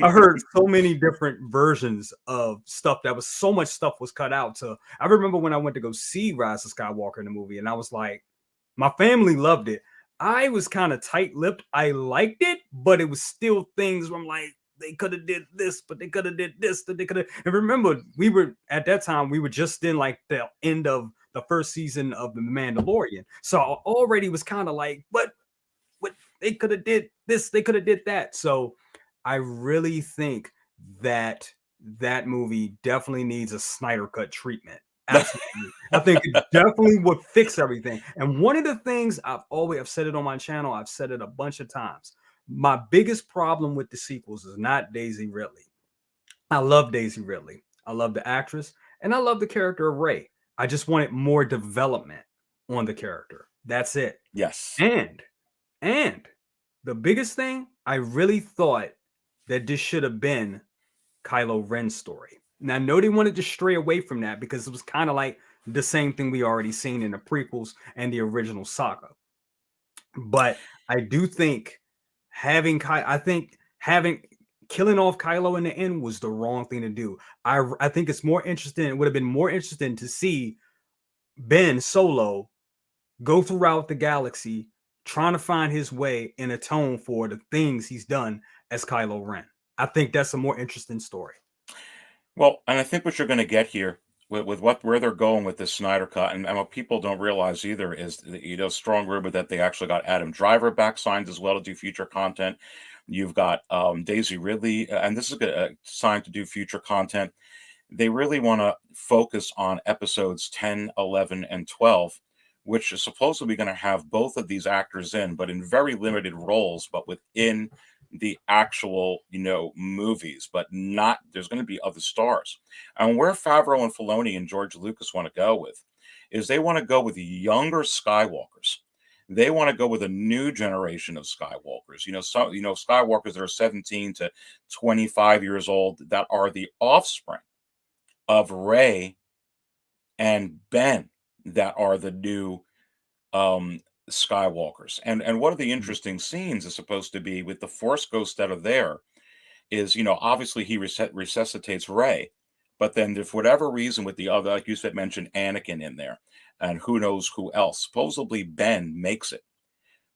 I heard so many different versions of stuff. So much stuff was cut out. So I remember when I went to go see Rise of Skywalker in the movie, and I was like, my family loved it. I was kind of tight-lipped. I liked it, but it was still things where I'm like, they could have did this, but they could have did this, that they could have. And remember, at that time, we were just in like the end of the first season of The Mandalorian. So I already was kind of like, what they could have did this, they could have did that. So I really think that that movie definitely needs a Snyder cut treatment. Absolutely. I think it definitely would fix everything. And one of the things I've said it on my channel, I've said it a bunch of times. My biggest problem with the sequels is not Daisy Ridley. I love Daisy Ridley. I love the actress and I love the character of Rey. I just wanted more development on the character. That's it. Yes. And the biggest thing, I really thought that this should have been Kylo Ren's story. And I know they wanted to stray away from that because it was kind of like the same thing we already seen in the prequels and the original saga. But I do think having killing off Kylo in the end was the wrong thing to do. I think it's more interesting. It would have been more interesting to see Ben Solo go throughout the galaxy trying to find his way and atone for the things he's done as Kylo Ren. I think that's a more interesting story. Well, and I think what you're going to get here with where they're going with this Snyder cut, and what people don't realize either is that, strong rumor that they actually got Adam Driver back signed as well to do future content. You've got Daisy Ridley, and this is signed to do future content. They really want to focus on episodes 10, 11, and 12, which is supposedly going to have both of these actors in, but in very limited roles, but within the actual, movies, but not, there's going to be other stars. And where Favreau and Filoni and George Lucas want to go with is they want to go with younger Skywalkers. They want to go with a new generation of Skywalkers. Skywalkers that are 17 to 25 years old that are the offspring of Rey and Ben that are the new Skywalkers. And one of the interesting scenes is supposed to be with the Force ghosts that are there is, obviously he resuscitates Rey, but then if for whatever reason with the other, like you said, mentioned Anakin in there, and who knows who else, supposedly Ben makes it.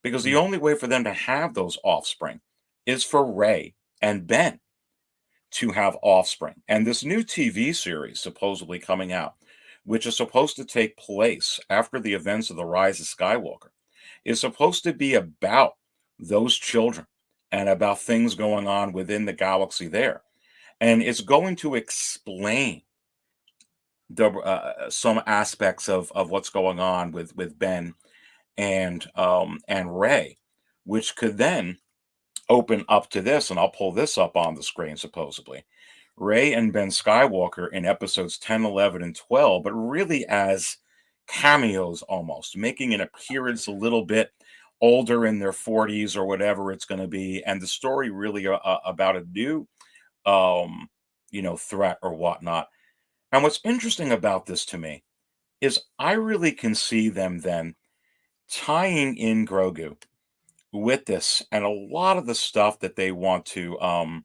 Because the only way for them to have those offspring is for Rey and Ben to have offspring. And this new TV series supposedly coming out, which is supposed to take place after the events of the Rise of Skywalker, is supposed to be about those children and about things going on within the galaxy there. And it's going to explain some aspects of what's going on with Ben and Rey, which could then open up to this, and I'll pull this up on the screen supposedly. Rey and Ben Skywalker in episodes 10, 11, and 12, but really as cameos almost, making an appearance a little bit older in their 40s or whatever it's going to be. And the story really about a new, threat or whatnot. And what's interesting about this to me is I really can see them then tying in Grogu with this and a lot of the stuff that they want to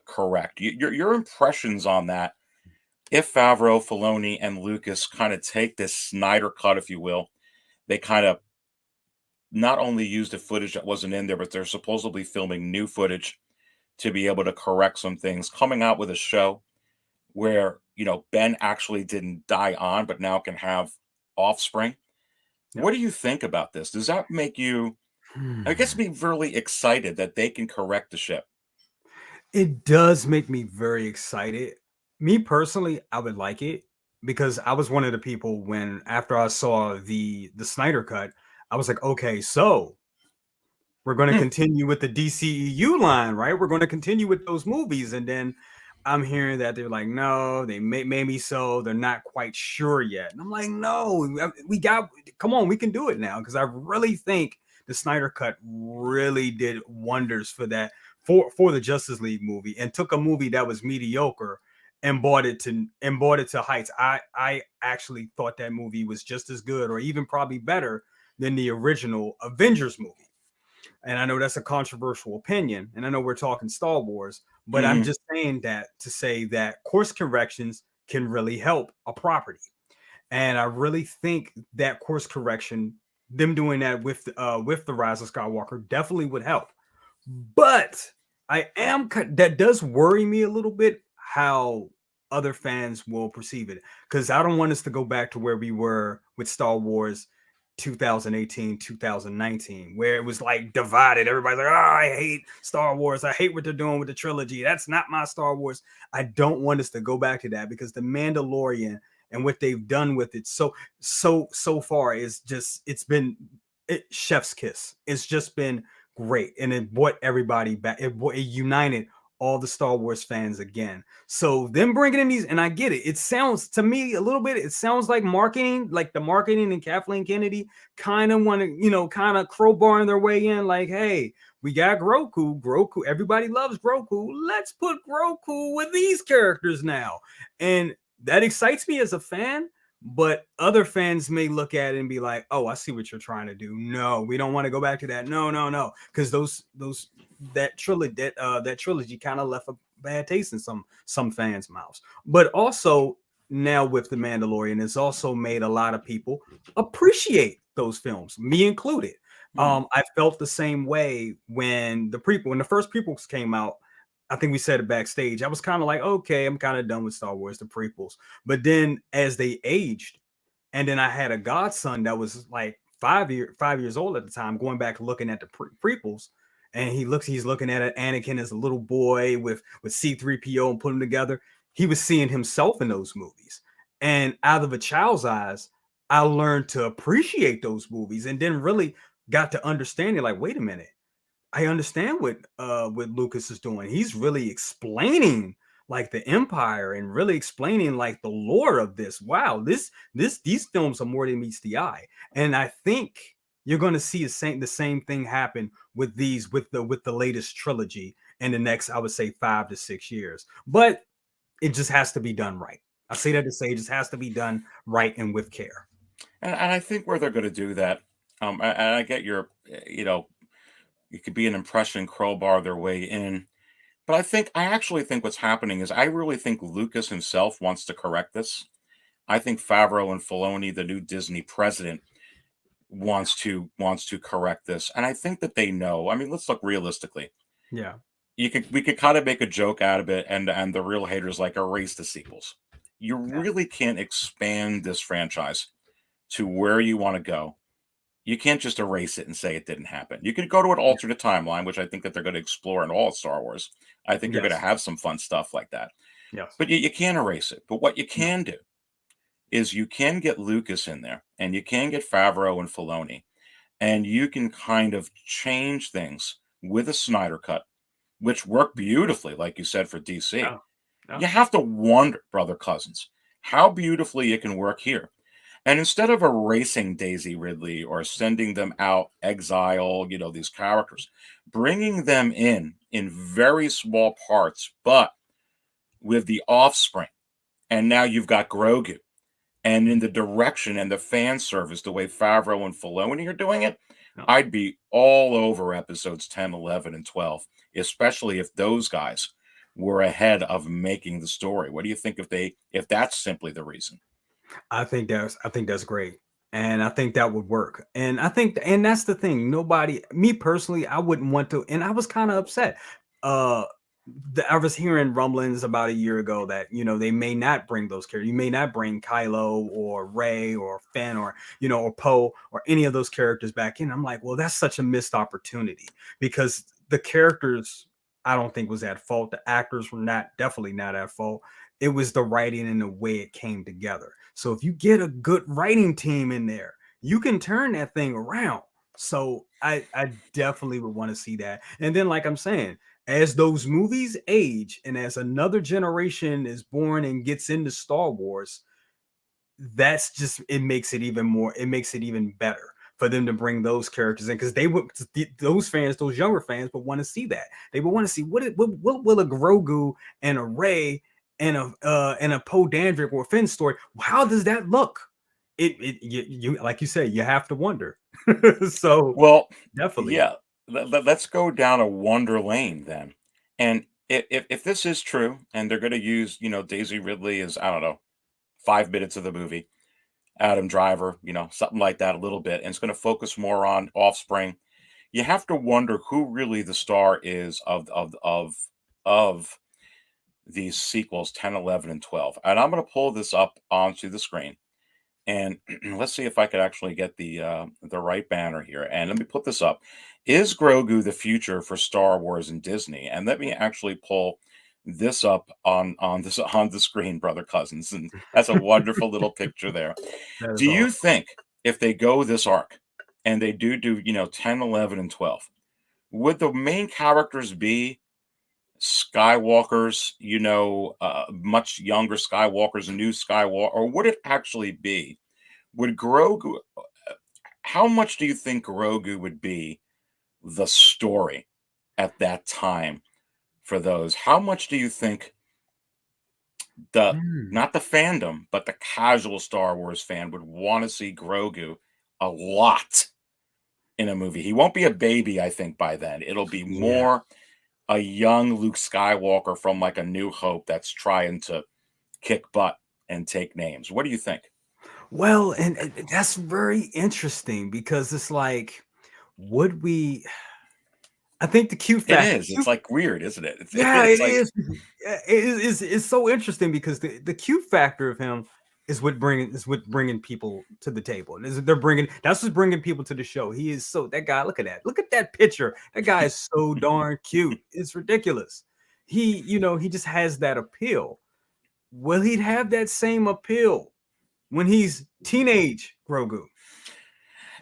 correct. Your impressions on that, if Favreau, Filoni, and Lucas kind of take this Snyder cut, if you will, they kind of not only use the footage that wasn't in there, but they're supposedly filming new footage to be able to correct some things, coming out with a show where, Ben actually didn't die on, but now can have offspring. Yep. What do you think about this? Does that make you, I guess, be really excited that they can correct the ship? It does make me very excited. Me personally, I would like it because I was one of the people when after I saw the Snyder cut, I was like, okay, so we're going to continue with the DCEU line, right? We're going to continue with those movies, and then I'm hearing that they're like, no, they maybe so. They're not quite sure yet. And I'm like, no, come on, we can do it now. Because I really think the Snyder Cut really did wonders for that, for the Justice League movie, and took a movie that was mediocre and brought it to heights. I actually thought that movie was just as good or even probably better than the original Avengers movie. And I know that's a controversial opinion, and I know we're talking Star Wars, but I'm just saying that to say that course corrections can really help a property. And I really think that course correction, them doing that with the Rise of Skywalker, definitely would help. But that does worry me a little bit how other fans will perceive it, because I don't want us to go back to where we were with Star Wars 2018, 2019, where it was like divided. Everybody's like, oh, I hate Star Wars. I hate what they're doing with the trilogy. That's not my Star Wars. I don't want us to go back to that, because the Mandalorian and what they've done with it so far is just, chef's kiss. It's just been great, and it brought everybody back. It united all the Star Wars fans again. So them bringing in these, and I get it. It sounds to me a little bit. It sounds like marketing, like the marketing and Kathleen Kennedy kind of want to, kind of crowbarring their way in. Like, hey, we got Grogu. Grogu, everybody loves Grogu. Let's put Grogu with these characters now, and that excites me as a fan. But other fans may look at it and be like, "Oh, I see what you're trying to do. No, we don't want to go back to that. No, no, no," because that trilogy kind of left a bad taste in some fans' mouths. But also now with the Mandalorian, it's also made a lot of people appreciate those films, me included. I felt the same way when the first prequels came out. I think we said it backstage. I was kind of like, okay, I'm kind of done with Star Wars, the prequels. But then as they aged, and then I had a godson that was like 5 years old at the time, going back looking at the prequels, and he's looking at Anakin as a little boy with C-3PO and put them together. He was seeing himself in those movies, and out of a child's eyes, I learned to appreciate those movies, and then really got to understanding, like, wait a minute, I understand what Lucas is doing. He's really explaining like the Empire, and really explaining like the lore of this. Wow, these films are more than meets the eye. And I think you're going to see the same thing happen with the latest trilogy in the next, I would say, 5 to 6 years. But it just has to be done right. I say that to say it just has to be done right and with care. And I think where they're going to do that, and I get your, it could be an impression crowbar their way in. But I actually think what's happening is I really think Lucas himself wants to correct this. I think Favreau and Filoni, the new Disney president, wants to correct this. And I think that they know. I mean, let's look realistically. Yeah. We could kind of make a joke out of it, and the real haters like erase the sequels. You really can't expand this franchise to where you want to go. You can't just erase it and say it didn't happen. You could go to an alternate timeline, which I think that they're going to explore in all Star Wars. I think you're going to Yes. have some fun stuff like that. Yes. But you can't erase it. But what you can do is you can get Lucas in there, and you can get Favreau and Filoni, and you can kind of change things with a Snyder cut, which worked beautifully, like you said, for DC. Yeah. Yeah. You have to wonder, Brother Cousins, how beautifully it can work here. And instead of erasing Daisy Ridley or sending them out exile, these characters, bringing them in very small parts, but with the offspring. And now you've got Grogu. And in the direction and the fan service, the way Favreau and Filoni are doing it, Yeah. I'd be all over episodes 10, 11, and 12, especially if those guys were ahead of making the story. What do you think if that's simply the reason? I think that's great. And I think that would work. And that's the thing. Me personally, I wouldn't want to. And I was kind of upset. Uh, I was hearing rumblings about a year ago that, they may not bring those characters. You may not bring Kylo or Rey or Finn or, or Poe or any of those characters back in. I'm like, well, that's such a missed opportunity, because the characters, I don't think, was at fault. The actors were definitely not at fault. It was the writing and the way it came together. So if you get a good writing team in there, you can turn that thing around. So I definitely would want to see that. And then, like I'm saying, as those movies age and as another generation is born and gets into Star Wars, it makes it even better for them to bring those characters in, because those younger fans would want to see that. They would want to see what will a Grogu and a Rey and a Poe Dameron or Finn story. How does that look? You like you said, you have to wonder. So Well, definitely. yeah, let's go down a wonder lane then. And if this is true, and they're going to use, Daisy Ridley as, I don't know, 5 minutes of the movie, Adam Driver, something like that, a little bit, and it's going to focus more on offspring. You have to wonder who really the star is of these sequels 10, 11, and 12. And I'm going to pull this up onto the screen, and let's see if I could actually get the right banner here. And let me put this up. Is Grogu the future for Star Wars and Disney? And let me actually pull this up on the screen, brother Cousins. And that's a wonderful little picture there. That Do is you awesome. think if they go this arc and they do 10, 11, and 12, would the main characters be Skywalkers, much younger Skywalkers, new Skywalker, or would it actually be? Would Grogu? How much do you think Grogu would be the story at that time for those? How much do you think the Mm. not the fandom, but the casual Star Wars fan would want to see Grogu a lot in a movie? He won't be a baby, I think, by then. It'll be Yeah. more a young Luke Skywalker from like A New Hope that's trying to kick butt and take names. What do you think? Well, and that's very interesting because it's like, would we? I think the Q It factor. is. It's like weird, isn't it? It's, Yeah, it's it like is. It's so interesting because the cute factor of him is what bringing people to the table. They're bringing that's what's bringing people to the show. He is so that guy. Look at that picture. That guy is so darn cute. It's ridiculous. He just has that appeal. Will he have that same appeal when he's teenage Grogu?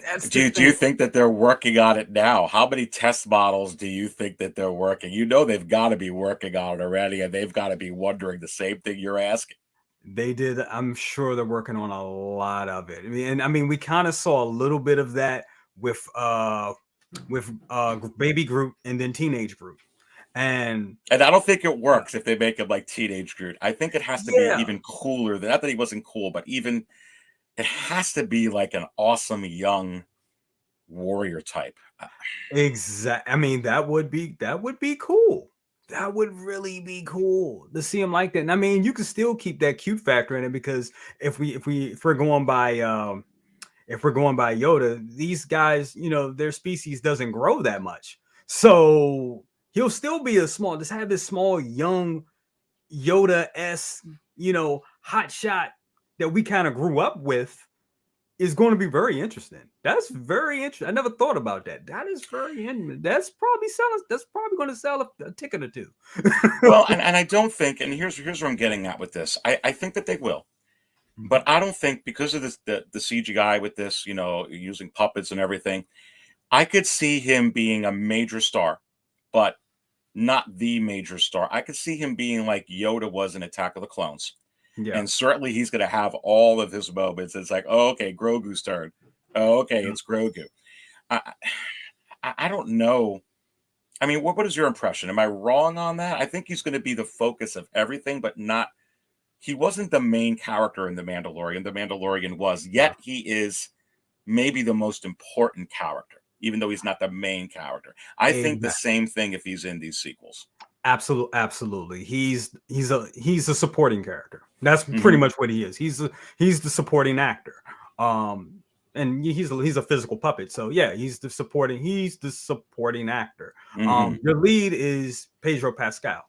That's do the you thing. think that they're working on it now? How many test models do you think that they're working? They've got to be working on it already, and they've got to be wondering the same thing you're asking. They did. I'm sure they're working on a lot of it. I mean, we kind of saw a little bit of that with baby Groot and then teenage Groot. And And I don't think it uh, works if they make him like teenage Groot. I think it has to be yeah, even cooler. Not that he wasn't cool, but even it has to be like an awesome young warrior type. exactly. I mean, that would be cool. That would really be cool to see him like that. And I mean, you can still keep that cute factor in it because if we're going by if we're going by Yoda, these guys, their species doesn't grow that much. So he'll still be just have this small, young Yoda-esque, hot shot that we kind of grew up with is going to be very interesting. That's very interesting. I never thought about that. That is very interesting. That's probably going to sell a ticket or two. Well, and I don't think, and here's where I'm getting at with this. I think that they will. But I don't think because of the CGI with this, using puppets and everything, I could see him being a major star, but not the major star. I could see him being like Yoda was in Attack of the Clones. Yeah. And certainly he's going to have all of his moments. It's like, oh, okay, Grogu's turn. Oh, okay, Yeah. it's Grogu. I, I don't know. I mean, what is your impression? Am I wrong on that? I think he's going to be the focus of everything, but not. He wasn't the main character in The Mandalorian. The Mandalorian was, Yeah. yet he is maybe the most important character, even though he's not the main character. I think the Exactly. same thing if he's in these sequels. Absolutely. He's a supporting character. That's pretty Hmm. much what he is. He's the supporting actor. And he's a physical puppet. So yeah, he's the supporting actor. Hmm. The lead is Pedro Pascal.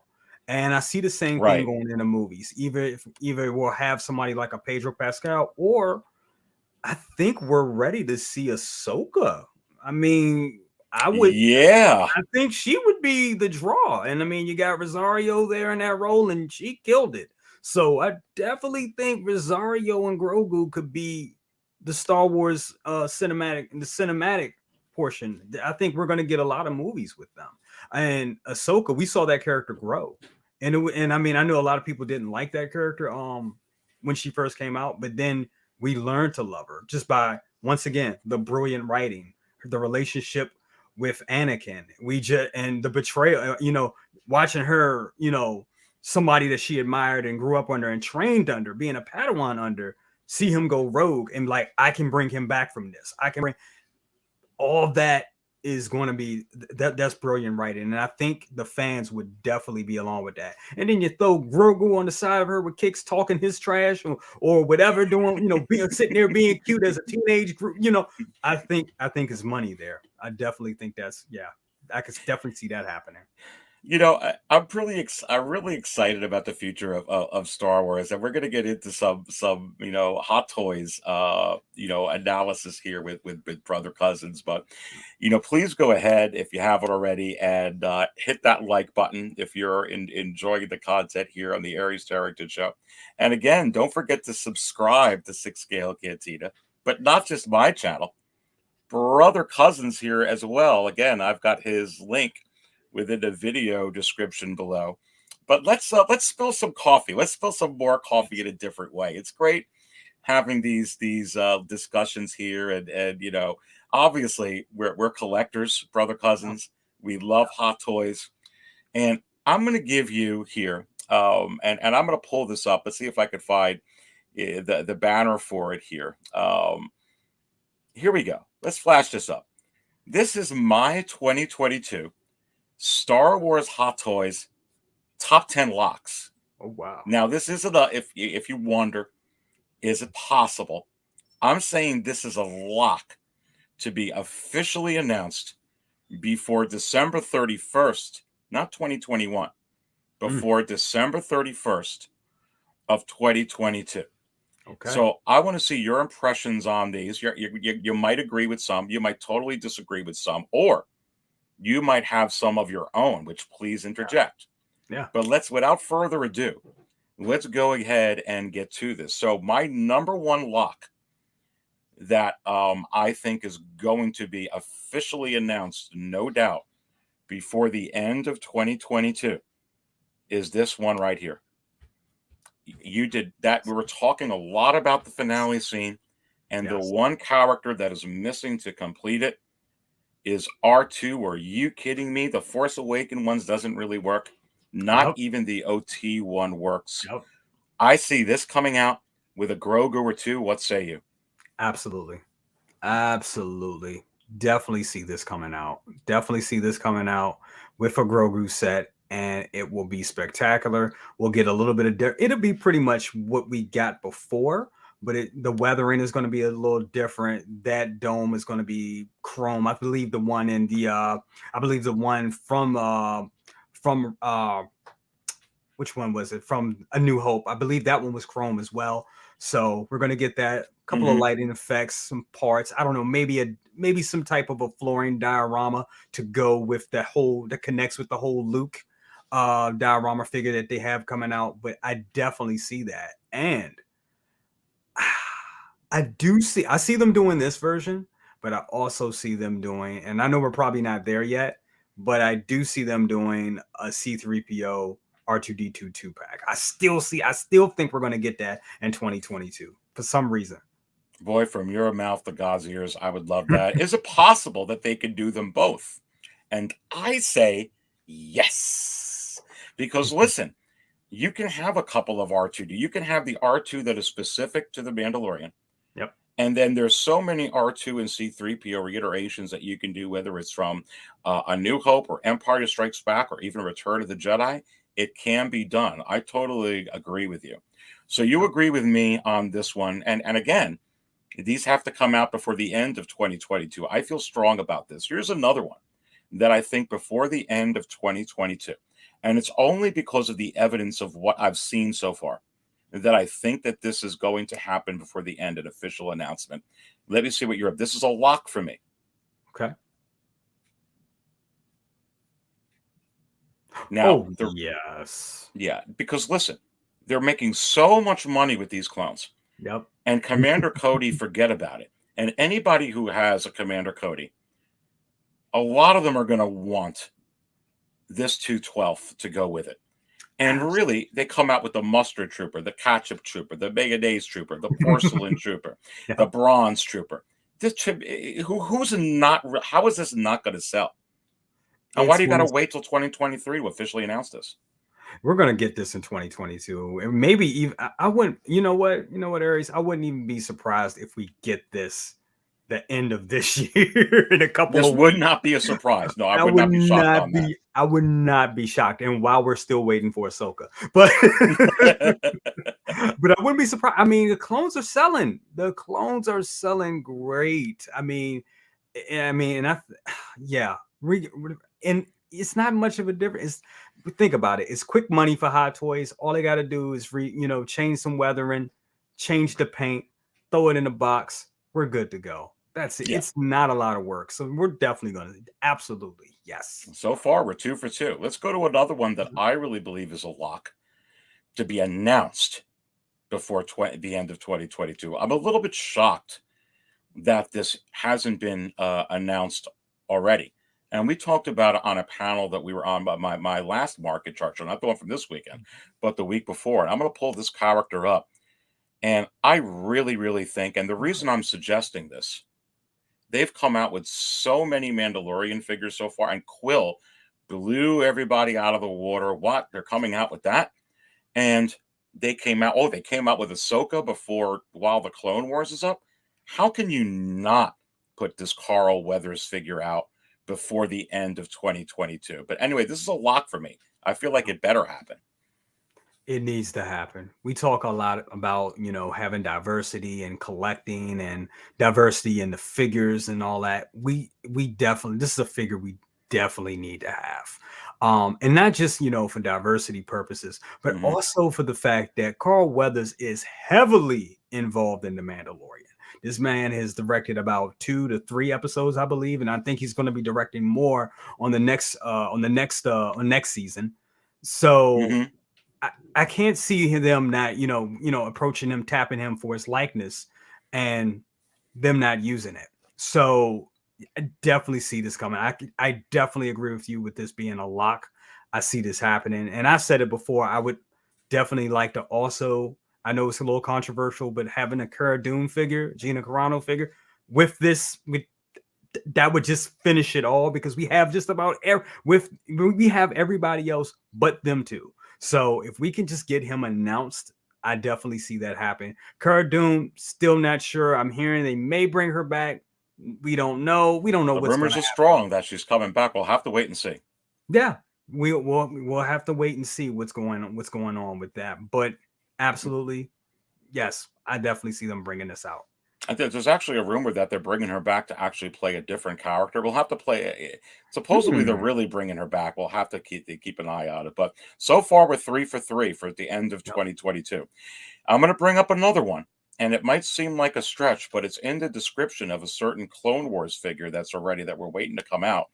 And I see the same thing Right. going in the movies. Either we'll have somebody like a Pedro Pascal, or I think we're ready to see Ahsoka. I mean, I would Yeah. I think she would be the draw. And I mean, you got Rosario there in that role, and she killed it. So I definitely think Rosario and Grogu could be the Star Wars cinematic portion. I think we're going to get a lot of movies with them. And Ahsoka, we saw that character grow. And I mean, I know a lot of people didn't like that character when she first came out, but then we learned to love her just by once again the brilliant writing, the relationship with Anakin. And the betrayal, watching her, somebody that she admired and grew up under and trained under, being a Padawan under, see him go rogue and like, I can bring him back from this. I can bring all that is going to be that's brilliant writing, and I think the fans would definitely be along with that. And then you throw Grogu on the side of her with kicks, talking his trash or whatever, doing being sitting there being cute as a teenage group. I think it's money there. I definitely think I could definitely see that happening. I'm really excited about the future of Star Wars, and we're going to get into some hot toys analysis here with brother cousins. But please go ahead if you haven't already and hit that like button if you're enjoying the content here on the Aries Tarrington Show. And again, don't forget to subscribe to Six Scale Cantina, but not just my channel, brother cousins here as well. Again, I've got his link within the video description below. But let's spill some coffee. Let's spill some more coffee in a different way. It's great having these discussions here, and obviously we're collectors, brother cousins. We love hot toys, and I'm going to give you here, and I'm going to pull this up. Let's see if I could find the banner for it here. Here we go. Let's flash this up. This is my 2022 Star Wars Hot Toys top 10 locks. Oh wow! Now this isn't if you wonder, is it possible? I'm saying this is a lock to be officially announced before December 31st, not 2021, before December 31st of 2022. Okay. So I want to see your impressions on these. You might agree with some, you might totally disagree with some, or you might have some of your own, which please interject. Yeah. But without further ado, let's go ahead and get to this. So my number one lock that I think is going to be officially announced, no doubt, before the end of 2022 is this one right here. You did that. We were talking a lot about the finale scene, and the one character that is missing to complete it is R2. Are you kidding me? The Force Awakens ones doesn't really work. Not even the OT one works. I see this coming out with a Grogu or two. What say you? Absolutely. Absolutely. Definitely see this coming out. Definitely see this coming out with a Grogu set, and it will be spectacular. We'll get a little bit of it'll be pretty much what we got before, but the weathering is going to be a little different. That dome is going to be chrome. I believe the one in the I believe the one from which one was it? From A New Hope. I believe that one was chrome as well. So we're going to get that couple of lighting effects, some parts. I don't know, maybe some type of a flooring diorama to go with that connects with the whole Luke diorama figure that they have coming out. But I definitely see that. And I see them doing this version, but I also see them doing, and I know we're probably not there yet, but I do see them doing a C-3PO R2-D2 2-pack. I still think we're going to get that in 2022 for some reason. Boy, from your mouth to God's ears, I would love that. Is it possible that they could do them both? And I say yes. Because listen, you can have a couple of R2. You can have the R2 that is specific to the Mandalorian. Yep. And then there's so many R2 and C-3PO reiterations that you can do, whether it's from A New Hope or Empire Strikes Back or even Return of the Jedi. It can be done. I totally agree with you. So you agree with me on this one. And again, these have to come out before the end of 2022. I feel strong about this. Here's another one that I think before the end of 2022. And it's only because of the evidence of what I've seen so far that I think that this is going to happen before the end, an official announcement. Let me see what you're up. This is a lock for me. Okay. Now, yes. Yeah, because listen, they're making so much money with these clones. Yep. And Commander Cody, forget about it. And anybody who has a Commander Cody, a lot of them are going to want this 212 to go with it. And really, they come out with the Mustard Trooper, the Ketchup Trooper, the Mayonnaise Trooper, the Porcelain Trooper, the Bronze Trooper. This how is this not going to sell? And why do you got to wait till 2023 to officially announce this? We're going to get this in 2022. And maybe even, I wouldn't, you know what, Aries? I wouldn't even be surprised if we get this the end of this year in a couple of weeks. This would not be a surprise. No, I would not be shocked on that. I would not be shocked. And while we're still waiting for Ahsoka. But but I wouldn't be surprised. I mean, the clones are selling. The clones are selling great. And it's not much of a difference. Think about it. It's quick money for Hot Toys. All they got to do is change some weathering, change the paint, throw it in a box. We're good to go. That's it. Yeah. It's not a lot of work. So we're definitely going to, absolutely. Yes. So far, we're 2 for 2. Let's go to another one that I really believe is a lock to be announced before the end of 2022. I'm a little bit shocked that this hasn't been announced already. And we talked about it on a panel that we were on by my last market chart show, not the one from this weekend, but the week before. And I'm going to pull this character up. And I really, really think, and the reason I'm suggesting this, they've come out with so many Mandalorian figures so far, and Quill blew everybody out of the water. What? They're coming out with that? And they came out, they came out with Ahsoka before, while the Clone Wars is up. How can you not put this Carl Weathers figure out before the end of 2022? But anyway, this is a lock for me. I feel like it better happen. It needs to happen. We talk a lot about, having diversity and collecting and diversity in the figures and all that. We definitely, this is a figure we definitely need to have. And not just, for diversity purposes, but Mhm. also for the fact that Carl Weathers is heavily involved in The Mandalorian. This man has directed about 2 to 3 episodes, I believe, and I think he's going to be directing more on the next season. So Mhm. I can't see them not, approaching him, tapping him for his likeness, and them not using it. So I definitely see this coming. I definitely agree with you with this being a lock. I see this happening, and I said it before. I would definitely like to also. I know it's a little controversial, but having a Cara Dune figure, Gina Carano figure, with this, that would just finish it all, because we have just about we have everybody else but them two. So if we can just get him announced, I definitely see that happen. Cara Dune, still not sure. I'm hearing they may bring her back. We don't know. We don't know The what's going rumors to are happen. strong that she's coming back. We'll have to wait and see. Yeah, we'll have to wait and see what's going on with that. But absolutely, yes, I definitely see them bringing this out. I think there's actually a rumor that they're bringing her back to actually play a different character. We'll have to play. Supposedly, they're Hmm. really bringing her back. We'll have to keep an eye on it. But so far, we're 3 for 3 for the end of Yep. 2022. I'm going to bring up another one, and it might seem like a stretch, but it's in the description of a certain Clone Wars figure that we're waiting to come out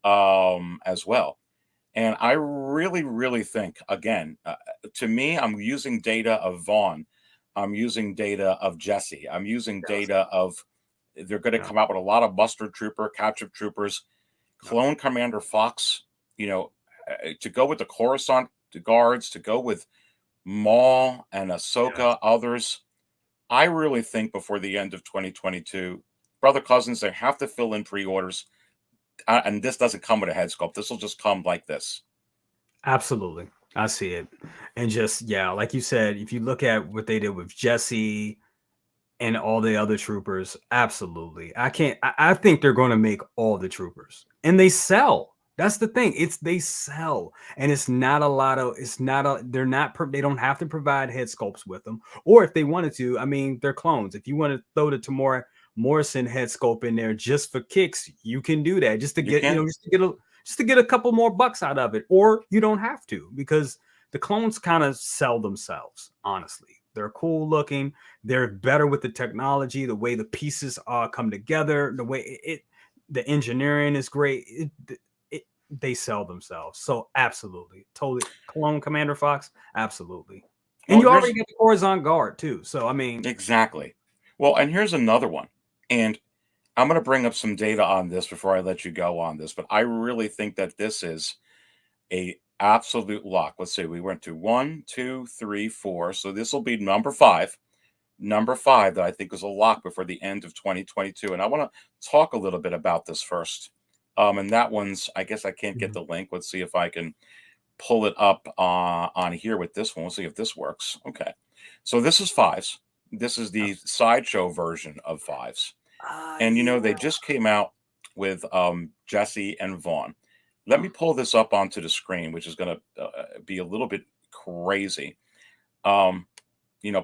as well. And I really, really think, again, to me, I'm using data of Vaughn. I'm using data of Jesse. I'm using Yes. data of, they're going to Yeah. come out with a lot of Mustard Trooper, Capture Troopers, Yeah. Clone Commander Fox, to go with the Coruscant guards, to go with Maul and Yes. Ahsoka, others. I really think before the end of 2022, Brother Cousins, they have to fill in pre orders. And this doesn't come with a head sculpt. This will just come like this. Absolutely. I see it. And just, yeah, like you said, if you look at what they did with Jesse and all the other troopers, absolutely. I think they're going to make all the troopers, and they sell. That's the thing. They sell, and they don't have to provide head sculpts with them. Or if they wanted to, I mean, they're clones. If you want to throw the Tamora Morrison head sculpt in there just for kicks, you can do that, just to You get, can. just to get a couple more bucks out of it. Or you don't have to, because the clones kind of sell themselves, honestly. They're cool looking. They're better with the technology, the way the pieces come together, the way the engineering is great. They sell themselves. So absolutely, totally. Clone Commander Fox, absolutely. And Well, you already here's get the Coruscant Guard too. So I mean, exactly. Well, and here's another one. And I'm going to bring up some data on this before I let you go on this, but I really think that this is a absolute lock. Let's see. We went to 1, 2, 3, 4. So this will be number 5. Number 5 that I think is a lock before the end of 2022. And I want to talk a little bit about this first. And that one's, I guess I can't get mhm, the link. Let's see if I can pull it up on here with this one. We'll see if this works. Okay. So this is fives. This is the sideshow version of fives. And yeah, they just came out with Jesse and Vaughn. Let me pull this up onto the screen, which is going to be a little bit crazy. Um,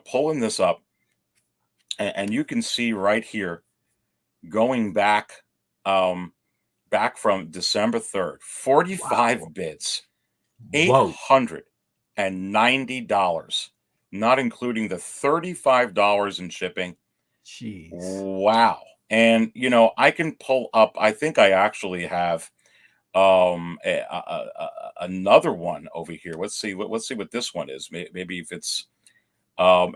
pulling this up, and you can see right here, going back, um, back from December 3rd, 45 Wow. bids, Whoa. $890, not including the $35 in shipping. Jeez. Wow. And I can pull up, I think I actually have another one over here. Let's see what this one is. Maybe if it's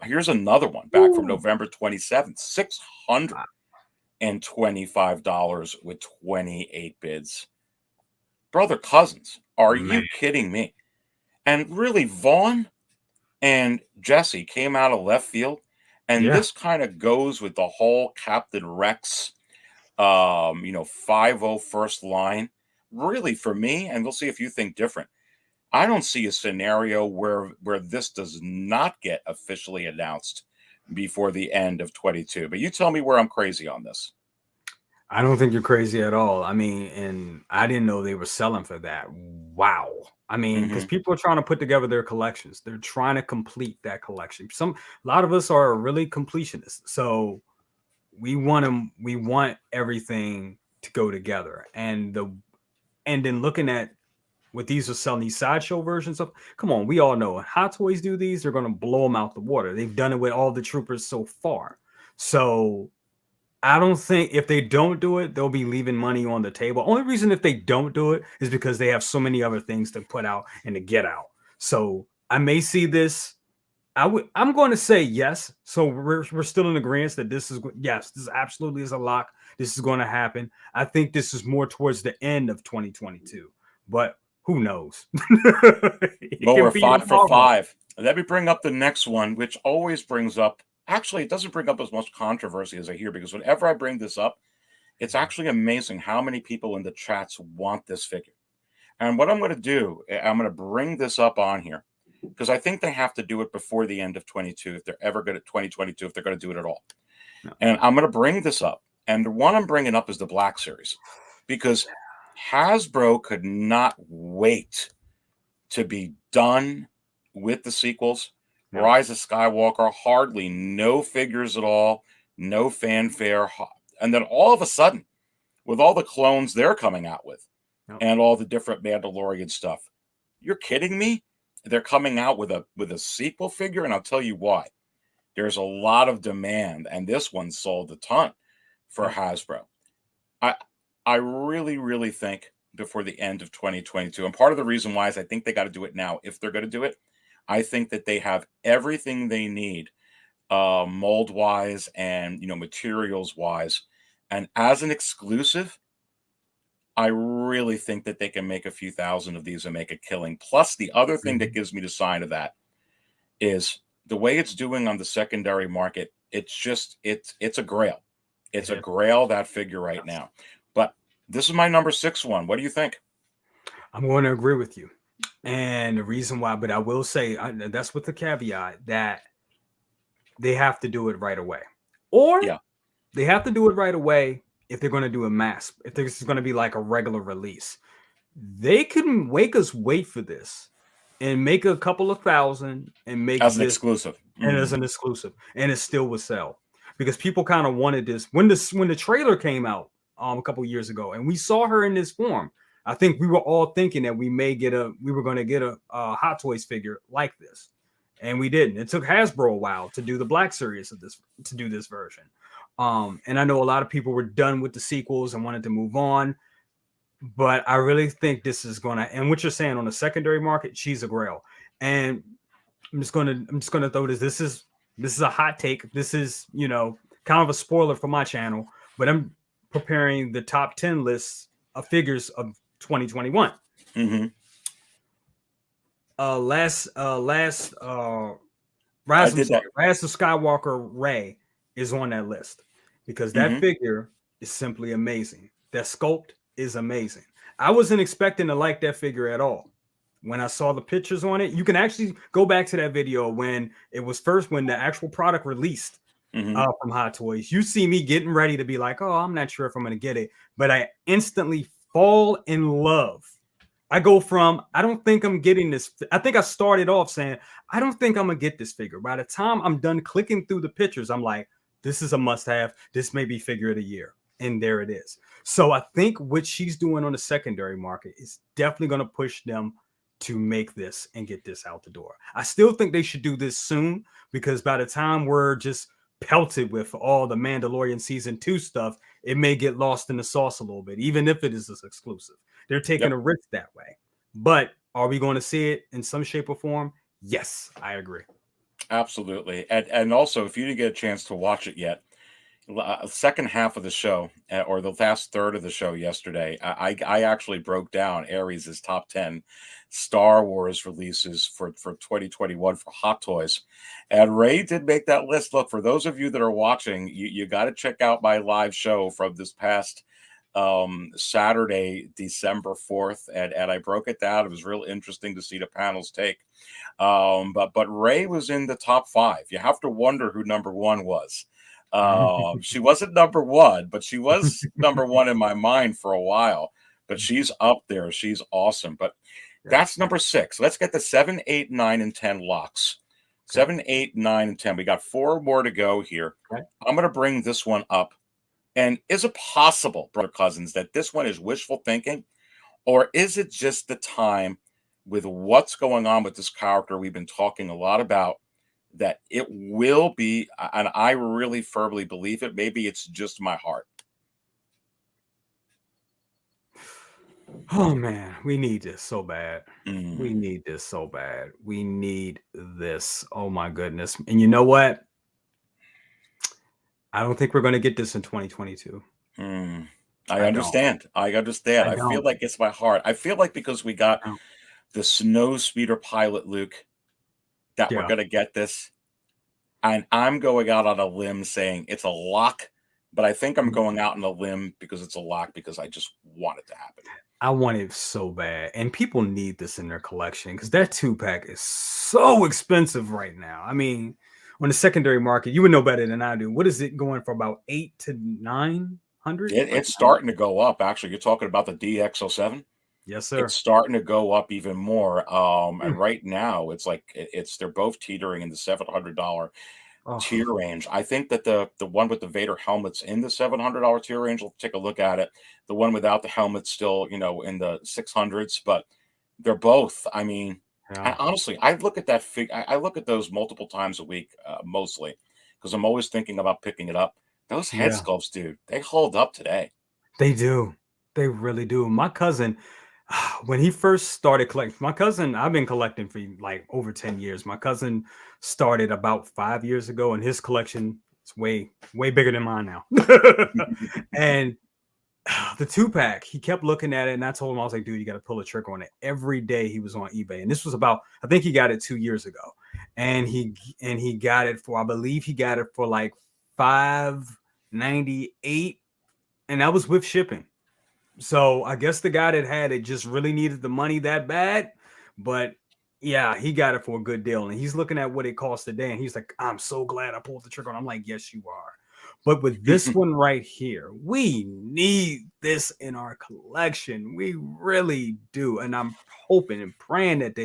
here's another one back from Ooh. November 27th, Wow. $625 with 28 bids. Brother Cousins, are Man. you kidding me? And really, Vaughn and Jesse came out of left field. And Yeah. this kind of goes with the whole Captain Rex, 5-0 first line. Really, for me, and we'll see if you think different. I don't see a scenario where this does not get officially announced before the end of 22. But you tell me where I'm crazy on this. I don't think you're crazy at all. I mean, and I didn't know they were selling for that. Wow. I mean, because Hmm. people are trying to put together their collections. They're trying to complete that collection. A lot of us are really completionists. So we want everything to go together. And then looking at what these are selling, these sideshow versions of, come on, we all know when Hot Toys do these, they're gonna blow them out the water. They've done it with all the troopers so far. So I don't think if they don't do it, they'll be leaving money on the table. Only reason if they don't do it is because they have so many other things to put out and to get out. So I may see this. I'm going to say yes. So we're still in agreement that yes, this absolutely is a lock. This is going to happen. I think this is more towards the end of 2022, but who knows? It Well, can we're be 5 for tomorrow. 5. Let me bring up the next one, which always brings up. Actually, it doesn't bring up as much controversy as I hear because whenever I bring this up, it's actually amazing how many people in the chats want this figure. And what I'm going to do, I'm going to bring this up on here because I think they have to do it before the end of 22 if they're ever going to 2022 if they're going to do it at all. No. And I'm going to bring this up. And the one I'm bringing up is the Black Series because Hasbro could not wait to be done with the sequels. No. Rise of Skywalker, hardly no figures at all, no fanfare. And then all of a sudden, with all the clones they're coming out with No. and all the different Mandalorian stuff, you're kidding me? They're coming out with a sequel figure, and I'll tell you why. There's a lot of demand, and this one sold a ton for No. Hasbro. I I really, really think before the end of 2022, and part of the reason why is I think they got to do it now if they're going to do it. I think that they have everything they need, mold wise and materials wise, and as an exclusive, I really think that they can make a few thousand of these and make a killing. Plus, the other thing that Mhm. gives me the sign of that is the way it's doing on the secondary market. It's a grail. It It's a is. grail that figure right Yes. now. But this is my number 6 one. What do you think? I'm going to agree with you. And the reason why, but I will say that's with the caveat that they have to do it right away. Or Yeah, they have to do it right away if they're going to do a mass, if this is going to be like a regular release. They can make us wait for this and make a couple of thousand and make as an this exclusive. and as Mhm. an exclusive, and it still would sell because people kind of wanted this when the trailer came out a couple years ago, and we saw her in this form. I think we were all thinking that we were going to get a Hot Toys figure like this, and we didn't. It took Hasbro a while to do the Black Series of this to do this version. And I know a lot of people were done with the sequels and wanted to move on, but I really think this is gonna. And what you're saying on the secondary market, she's a grail. And I'm just gonna throw this. This is a hot take. This is kind of a spoiler for my channel, but I'm preparing the top 10 lists of figures of 2021. Mhm. Last I did that. Rise of Skywalker Ray is on that list because that Mhm. figure is simply amazing. That sculpt is amazing. I wasn't expecting to like that figure at all. When I saw the pictures on it, you can actually go back to that video when it was first when the actual product released Mhm. from Hot Toys. You see me getting ready to be like, oh, I'm not sure if I'm going to get it, but I instantly fall in love. I go from I don't think I'm getting this. I think I started off saying I don't think I'm gonna get this figure. By the time I'm done clicking through the pictures, I'm like, this is a must-have. This may be figure of the year. and there it is. So I think what she's doing on the secondary market is definitely going to push them to make this and get this out the door. I still think they should do this soon, because by the time we're just pelted with all the Mandalorian season 2 stuff, it may get lost in the sauce a little bit, even if it is this exclusive. They're taking a risk that way. But are we going to see it in some shape or form? Yes, I agree. Absolutely. And also, if you didn't get a chance to watch it yet, second half of the show, or the last third of the show yesterday, I actually broke down Aries' top 10 Star Wars releases for 2021 for Hot Toys. And Ray did make that list. Look, for those of you that are watching, you got to check out my live show from this past Saturday, December 4th. And I broke it down. It was real interesting to see the panel's take. But Ray was in the top 5. You have to wonder who number 1 was. She wasn't number 1, but she was number 1 in my mind for a while. But she's up there. She's awesome. But that's number 6. Let's get the 7, 8, 9, and 10 locks. 7, 8, 9, and 10. We got 4 more to go here. I'm going to bring this one up. And is it possible, Brother Cousins, that this one is wishful thinking? Or is it just the time with what's going on with this character we've been talking a lot about, that it will be, and I really firmly believe it, maybe it's just my heart. Oh man, we need this so bad. We need this so bad. We need this. Oh my goodness. And you know what? I don't think we're going to get this in 2022. I understand. I feel like it's my heart. I feel like because we got the snow speeder pilot Luke, that we're going to get this. And I'm going out on a limb saying it's a lock, but I think I'm going out on a limb because it's a lock, because I just want it to happen. I want it so bad. And people need this in their collection, because that 2-pack is so expensive right now. I mean, on the secondary market, you would know better than I do. What is it going for? About $800 to $900? It's starting to go up. Actually, you're talking about the DX07. Yes, sir. It's starting to go up even more. And right now, it's like they're both teetering in the $700 tier range. I think that the one with the Vader helmet's in the $700 tier range. We'll take a look at it. The one without the helmet's still, in the 600s, but they're both. I mean, honestly, I look at that I look at those multiple times a week, mostly, because I'm always thinking about picking it up. Those head sculpts, dude, they hold up today. They do. They really do. My cousin, when he first started collecting, I've been collecting for like over 10 years. My cousin started about 5 years ago, and his collection is way bigger than mine now. And the 2-pack, he kept looking at it, and I told him, I was like, dude, you got to pull a trigger on it. Every day he was on eBay, and this was I think he got it 2 years ago, and he got it for, I believe he got it for like $598, and that was with shipping. So I guess the guy that had it just really needed the money that bad. But yeah, he got it for a good deal. And he's looking at what it costs today, and he's like, I'm so glad I pulled the trigger on. I'm like, yes, you are. But with this one right here, we need this in our collection. We really do. And I'm hoping and praying that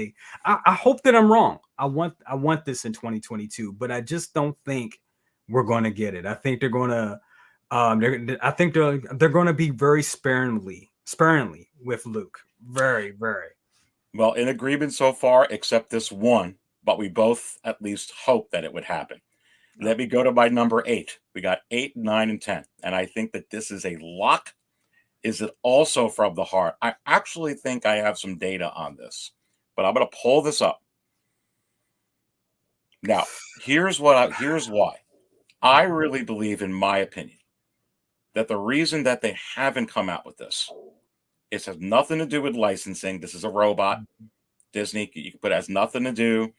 I hope that I'm wrong. I want this in 2022, but I just don't think we're going to get it. I think they're going to I think they're going to be very sparingly with Luke. Very, very. Well, in agreement so far, except this one, but we both at least hope that it would happen. Let me go to my number 8. We got 8, 9, and 10. And I think that this is a lock. Is it also from the heart? I actually think I have some data on this, but I'm going to pull this up. Now, here's why. I really believe, in my opinion, that the reason that they haven't come out with this, it has nothing to do with licensing. This is a robot. Disney, you can put, it has nothing to do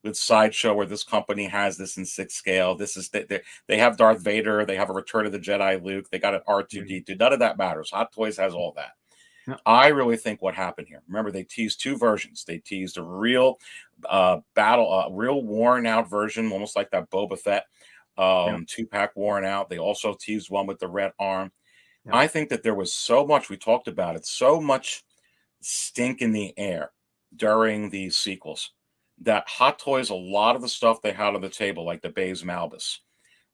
with Sideshow, where this company has this in 6 scale. This is they have Darth Vader. They have a Return of the Jedi Luke. They got an R2D2. None of that matters. Hot Toys has all that. Yeah. I really think what happened here. Remember, they teased 2 versions. They teased a real real worn out version, almost like that Boba Fett 2-pack worn out. They also teased one with the red arm. Yeah. I think that there was so much, we talked about it, so much stink in the air during these sequels, that Hot Toys, a lot of the stuff they had on the table, like the Baze Malbus,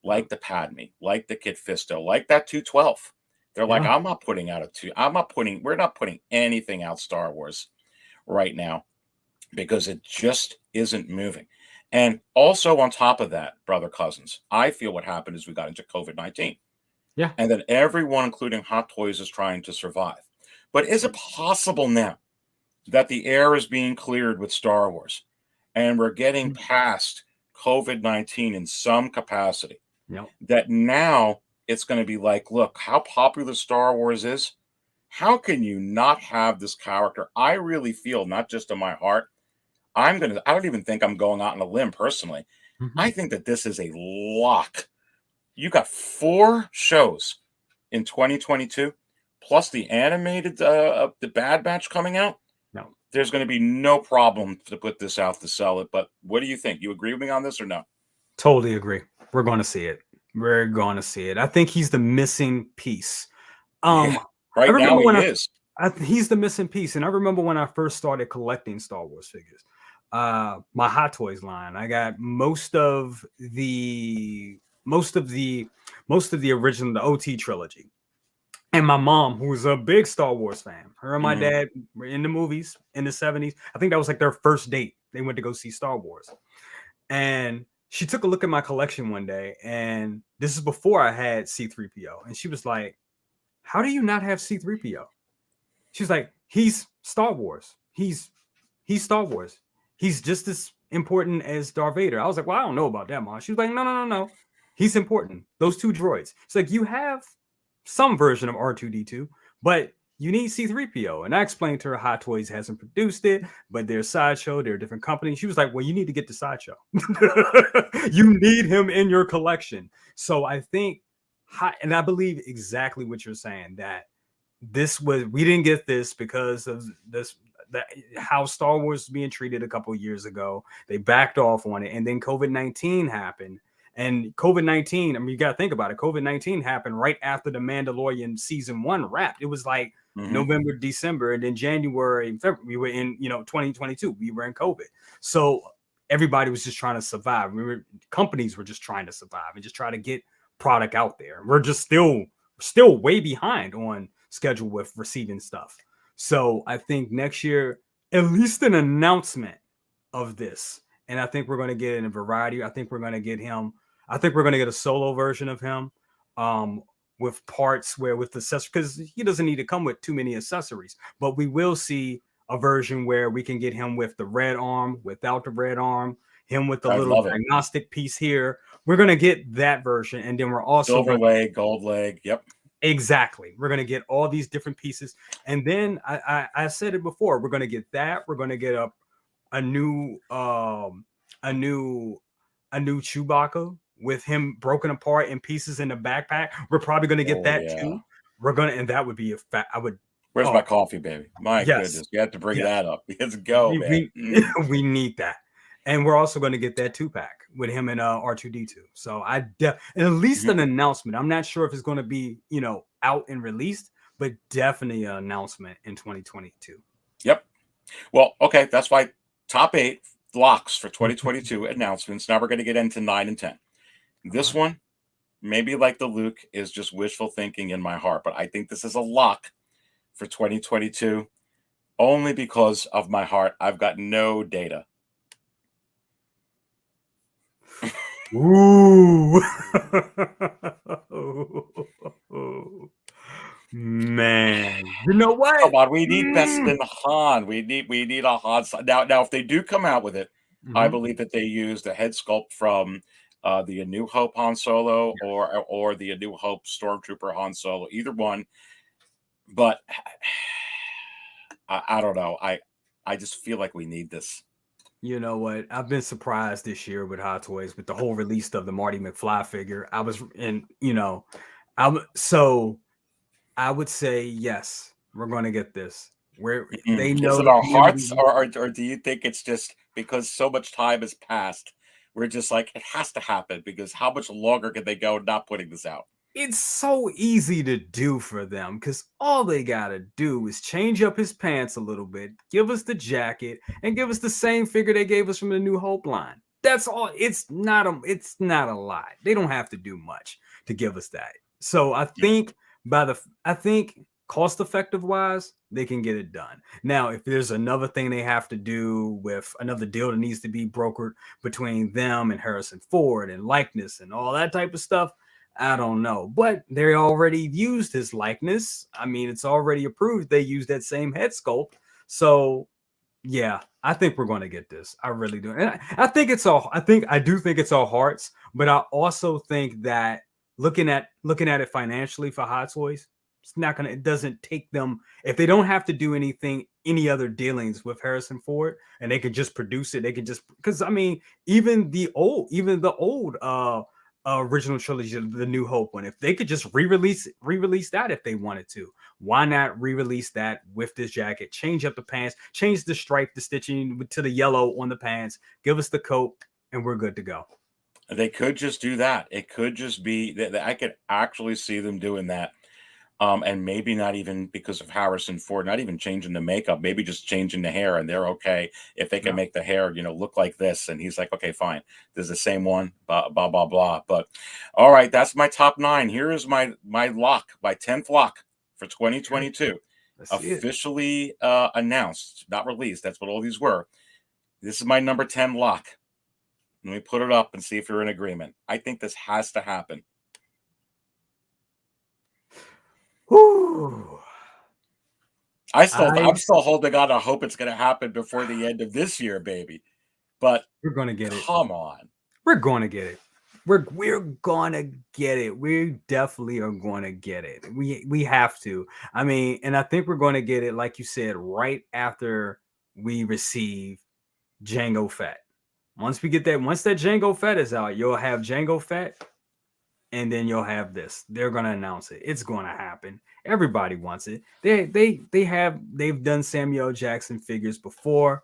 like the Padme, like the Kit Fisto, like that 212, They're like, Yeah. I'm not putting out a two. We're not putting anything out Star Wars right now because it just isn't moving. And also on top of that, brother cousins, I feel what happened is we got into COVID-19. Yeah. And then everyone, including Hot Toys, is trying to survive. But is it possible now that the air is being cleared with Star Wars and we're getting past COVID-19 in some capacity? Yep. That now it's going to be like, look, how popular Star Wars is. How can you not have this character? I really feel, not just in my heart, I don't even think I'm going out on a limb personally. I think that this is a lock. You got 4 shows in 2022, plus the animated, the Bad Batch coming out. No. There's going to be no problem to put this out to sell it. But what do you think? You agree with me on this or no? Totally agree. We're going to see it. We're going to see it. I think he's the missing piece. Yeah, right now he is. He's the missing piece. And I remember when I first started collecting Star Wars figures, my Hot Toys line, I got most of the original, the OT trilogy. And my mom, who was a big Star Wars fan, her and my dad were in the movies in the 70s. I think that was like their first date. They went to go see Star Wars. And she took a look at my collection one day, and this is before I had C-3PO. And she was like, how do you not have C-3PO? She's like, he's Star Wars. He's Star Wars. He's just as important as Darth Vader. I was like, well, I don't know about that, Mom. She was like, no. He's important. Those 2 droids. It's like, you have some version of R2-D2, but you need C-3PO. And I explained to her Hot Toys hasn't produced it, but they're Sideshow, they're a different company. She was like, well, you need to get the Sideshow. You need him in your collection. So I think, and I believe exactly what you're saying, that we didn't get this because of how Star Wars was being treated a couple years ago. They backed off on it, and then COVID-19 happened. And COVID-19, I mean, you got to think about it. COVID-19 happened right after the Mandalorian season 1 wrapped. It was like November, December, and then January and February, we were in, 2022, we were in COVID. So everybody was just trying to survive. Companies were just trying to survive and just try to get product out there. We're just still way behind on schedule with receiving stuff. So I think next year, at least an announcement of this. And I think we're going to get in a variety. I think we're going to get him. I think we're going to get a solo version of him with parts with accessories, because he doesn't need to come with too many accessories. But we will see a version where we can get him with the red arm, without the red arm, him with the little diagnostic piece here. We're going to get that version. And then we're also silver leg, gold leg. Yep. Exactly. We're going to get all these different pieces. And then I said it before, we're going to get that. We're going to get a new Chewbacca with him broken apart in pieces in the backpack. We're probably going to get too. And that would be Where's my coffee, baby? My goodness, you have to bring that up. Let's go, man. We need that. And we're also going to get that 2-pack with him and R2-D2. So and at least an announcement. I'm not sure if it's going to be, out and released, but definitely an announcement in 2022. Yep. Well, okay. That's why top 8 locks for 2022 announcements. Now we're going to get into 9 and 10. This one, maybe like the Luke, is just wishful thinking in my heart, but I think this is a lock for 2022 only because of my heart. I've got no data. Ooh. Man, you know what? Come on, we need Bespin Han. We need a Han. Now, if they do come out with it, I believe that they use the head sculpt from the A New Hope Han Solo or the A New Hope Stormtrooper Han Solo, either one. But I don't know. I just feel like we need this. You know what? I've been surprised this year with Hot Toys with the whole release of the Marty McFly figure. I would say yes, we're going to get this. Where they know is it our hearts, or do you think it's just because so much time has passed? We're just like, it has to happen, because how much longer can they go not putting this out? It's so easy to do for them, because all they got to do is change up his pants a little bit, give us the jacket, and give us the same figure they gave us from the New Hope line. That's all. It's not a lot. They don't have to do much to give us that. So I think I think cost effective wise, they can get it done. Now, if there's another thing they have to do with another deal that needs to be brokered between them and Harrison Ford and likeness and all that type of stuff, I don't know. But they already used his likeness. I mean, it's already approved. They used that same head sculpt. So yeah, I think we're going to get this. I really do. And I think it's all I do think it's all hearts, but I also think that looking at it financially for Hot Toys, it doesn't take them if they don't have to do any other dealings with Harrison Ford and they could just produce it, they could just because I mean, even the old original trilogy, the New Hope one, if they could just re-release that if they wanted to, why not re-release that with this jacket, change up the pants, change the stripe, the stitching to the yellow on the pants, give us the coat, and we're good to go. They could just do that. It could just be that I could actually see them doing that. And maybe not even because of Harrison Ford, not even changing the makeup, maybe just changing the hair, and they're okay if they can Yeah. make the hair, look like this. And he's like, okay, fine, this is the same one, blah blah blah blah. But all right, that's my top 9. Here is my lock, my 10th lock for 2022, Let's see it. officially announced, not released. That's what all these were. This is my number 10 lock. Let me put it up and see if you're in agreement. I think this has to happen. Whew. I'm still holding on. I hope it's going to happen before the end of this year, baby. But We're gonna get it. come on, We're gonna get it. We're gonna get it. We definitely are gonna get it. We have to. I mean, and I think we're gonna get it, like you said, right after we receive Jango Fett. Once that Jango Fett is out, you'll have Jango Fett, and then you'll have this. They're gonna announce it. It's gonna happen. Everybody wants it. They've done Samuel L. Jackson figures before.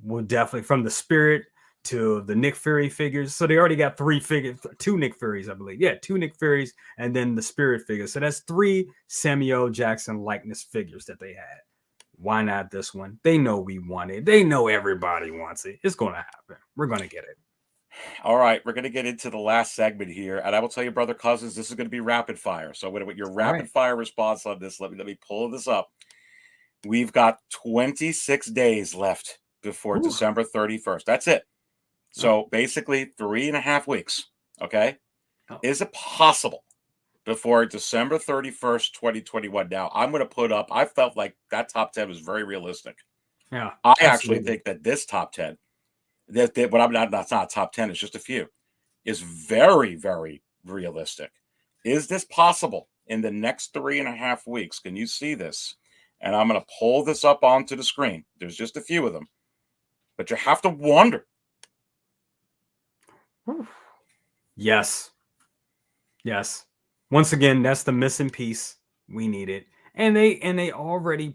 We'll definitely from the Spirit to the Nick Fury figures. So they already got 2 Nick Furies, I believe. Yeah, 2 Nick Furies, and then the Spirit figures. So that's 3 Samuel L. Jackson likeness figures that they had. Why not this one? They know we want it. They know everybody wants it. It's gonna happen. We're gonna get it. all right, we're going to get into the last segment here, and I will tell you, brother Cousins, this is going to be rapid fire. So, with your All rapid right. fire response on this, let me pull this up. We've got 26 days left before Ooh. December 31st. That's it. So basically 3.5 weeks. Okay. Oh. Is it possible before December 31st, 2021? Now, I'm going to put up, I felt like that top 10 was very realistic. Yeah. I actually think that this top 10, but I'm not, that's not top 10, it's just a few, is very, very realistic. Is this possible in the next 3.5 weeks? Can you see this? And I'm going to pull this up onto the screen. There's just a few of them, but you have to wonder. Yes. Yes. Once again, that's the missing piece. We need it. And they already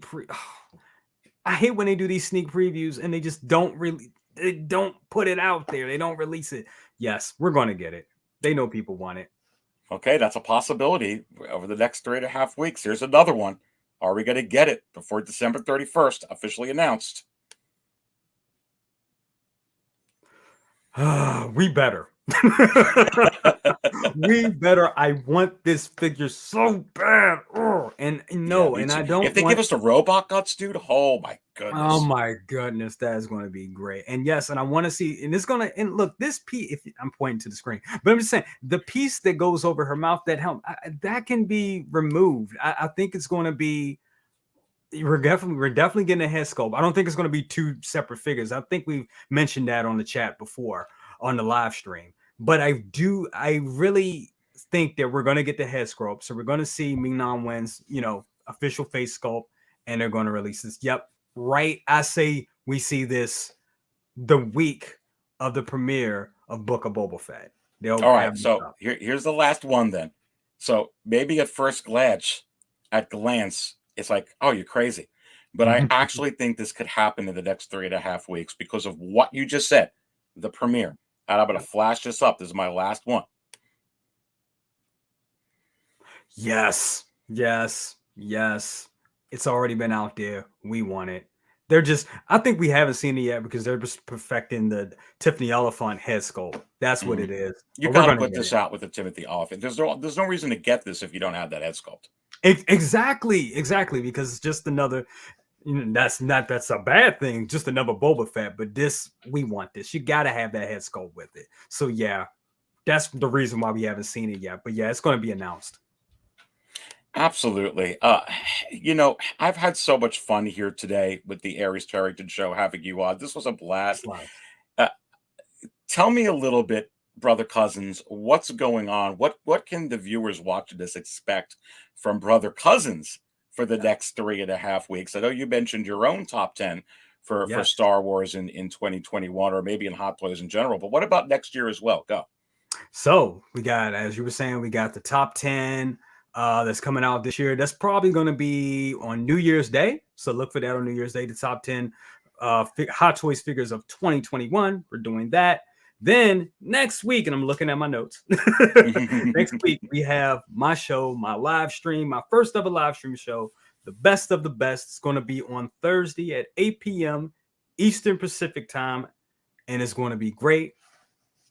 I hate when they do these sneak previews and they just don't put it out there. They don't release it. Yes, we're going to get it. They know people want it. Okay, that's a possibility over the next 3.5 weeks. Here's another one. Are we going to get it before December 31st, officially announced? We better. We better. I want this figure so bad. And no, Yeah, and I don't if they give us the robot guts, dude, oh my goodness. Oh my goodness, that is going to be great. And yes, and I want to see, and it's going to, and look, this piece, if I'm pointing to the screen, but I'm just saying the piece that goes over her mouth, that helmet, that can be removed. I think it's going to be, we're definitely getting a head sculpt. I don't think it's going to be 2 separate figures. I think we've mentioned that on the chat before on the live stream. But I really think that we're going to get the head sculpt. So we're going to see Ming-Na Wen's, official face sculpt, and they're going to release this. Yep. Right. I say we see this the week of the premiere of Book of Boba Fett. All right. So here's the last one then. So maybe at first glance, it's like, oh, you're crazy. But I actually think this could happen in the next 3.5 weeks because of what you just said, the premiere. And I'm going to flash this up. This is my last one. Yes. Yes. Yes. It's already been out there. We want it. They're just, I think we haven't seen it yet because they're just perfecting the Tiffany Oliphant head sculpt. That's what it Mhm. is. You But we're got to gonna put get this it. out with the Timothy Oliphant. There's no reason to get this if you don't have that head sculpt. Exactly, because it's just another, that's a bad thing, just another Boba Fett. But this, we want this. You gotta have that head sculpt with it. So yeah, that's the reason why we haven't seen it yet. But yeah, it's gonna be announced. Absolutely. I've had so much fun here today with the Aries Tarrington show, having you on. This was a blast. Uh, Tell me a little bit, brother Cousins, what's going on? What can the viewers watching this expect from brother Cousins for the Yeah. next 3.5 weeks? I know you mentioned your own top 10 for Yes. Star Wars in 2021, or maybe in Hot Toys in general. But what about next year as well? Go. So we got, as you were saying, we got the top 10 that's coming out this year. That's probably going to be on New Year's Day. So look for that on New Year's Day, the top 10 Hot Toys figures of 2021. We're doing that. Then next week, and I'm looking at my notes. Next week, we have my show, my live stream, my first ever live stream show, the best of the best. It's going to be on Thursday at 8 p.m. Eastern Pacific time, and it's going to be great.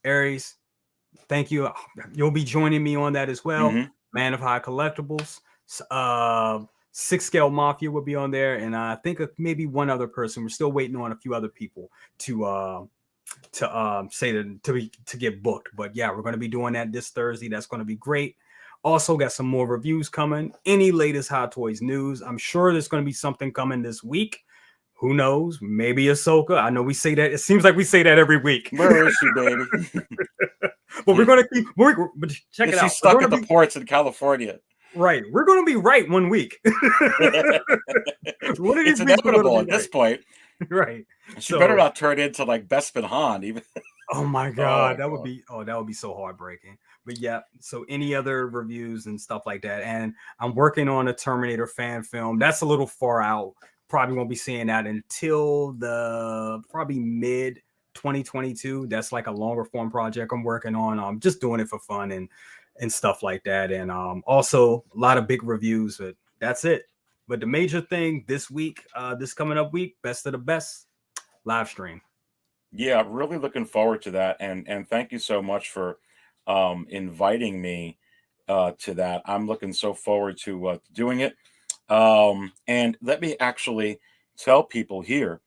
Aries, thank you. You'll be joining me on that as well. Hmm. Man of High Collectibles. Six Scale Mafia will be on there, and I think maybe one other person. We're still waiting on a few other people to say to get booked. But yeah, we're going to be doing that this Thursday. That's going to be great. Also got some more reviews coming. Any latest Hot Toys news? I'm sure there's going to be something coming this week. Who knows? Maybe Ahsoka. I know we say that. It seems like we say that every week. Where is she, baby? But we're going to keep. But check it She's out. We're stuck going at to the be ports in California. right. We're going to be right one week. One of It's these weeks we're going to inevitable be at this right. point. Right. She better So, not turn into like Bespin Han. Even. oh my Oh god, my god. that would be so heartbreaking. But yeah, so any other reviews and stuff like that, and I'm working on a Terminator fan film. That's a little far out. Probably won't be seeing that until the probably mid 2022. That's like a longer form project I'm working on. I'm just doing it for fun and stuff like that. And also a lot of big reviews. But that's it. But the major thing this week, this coming up week, best of the best live stream. Yeah, really looking forward to that, and thank you so much for inviting me to that. I'm looking so forward to doing it. And let me actually tell people here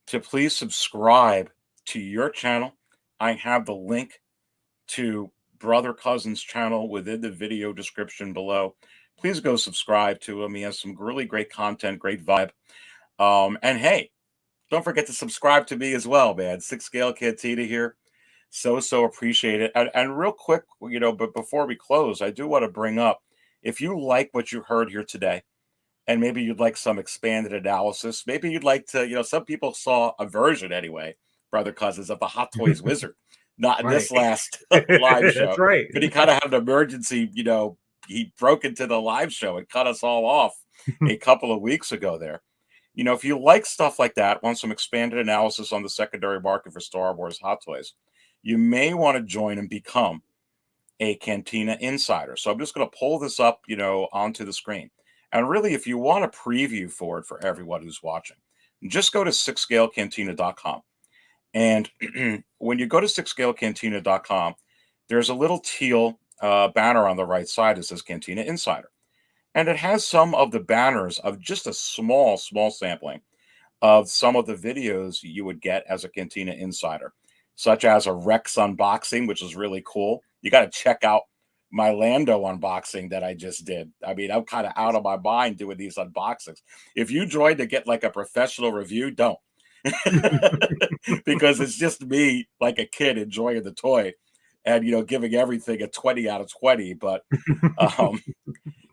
to please subscribe to your channel. I have the link to Brother Cousin's channel within the video description below. Please go subscribe to him. He has some really great content, great vibe. And hey, don't forget to subscribe to me as well, man. Six Scale Cantina here. So appreciate it. And real quick, but before we close, I do want to bring up, if you like what you heard here today, and maybe you'd like some expanded analysis, maybe you'd like to, some people saw a version anyway, brother Cousins, of the Hot Toys Wizard, not in Right. this last live That's show, right. but he kind of had an emergency, he broke into the live show and cut us all off a couple of weeks ago there. If you like stuff like that, want some expanded analysis on the secondary market for Star Wars Hot Toys, you may want to join and become a Cantina Insider. So I'm just going to pull this up, onto the screen. And really, if you want a preview for it for everyone who's watching, just go to sixscalecantina.com. And when you go to sixscalecantina.com, there's a little teal banner on the right side that says Cantina Insider. And it has some of the banners of just a small sampling of some of the videos you would get as a Cantina Insider, such as a Rex unboxing, which is really cool. You got to check out my Lando unboxing that I just did. I mean, I'm kind of out of my mind doing these unboxings. If you join to get like a professional review, don't. Because it's just me like a kid enjoying the toy and, giving everything a 20 out of 20. But, um,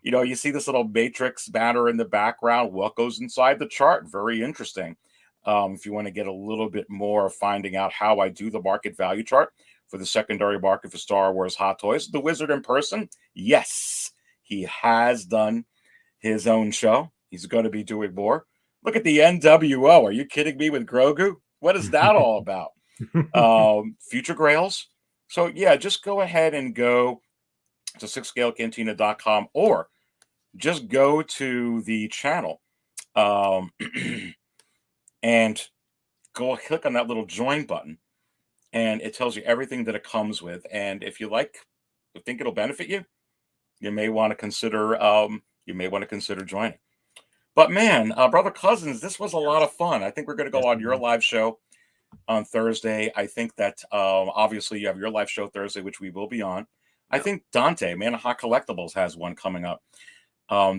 you see this little matrix banner in the background. What goes inside the chart? Very interesting. If you want to get a little bit more of finding out how I do the market value chart for the secondary market for Star Wars Hot Toys, the Wizard in person, yes, he has done his own show. He's going to be doing more. Look at the NWO. Are you kidding me with Grogu? What is that all about? Future Grails. So yeah, just go ahead and go to sixscalecantina.com or just go to the channel and go click on that little join button, and it tells you everything that it comes with. And if you think it'll benefit you, you may want to consider joining. But man, brother Cousins, this was a lot of fun. I think we're going to go on your live show on Thursday. I think that obviously you have your live show Thursday, which we will be on. I think Dante, Man of Hot Collectibles, has one coming up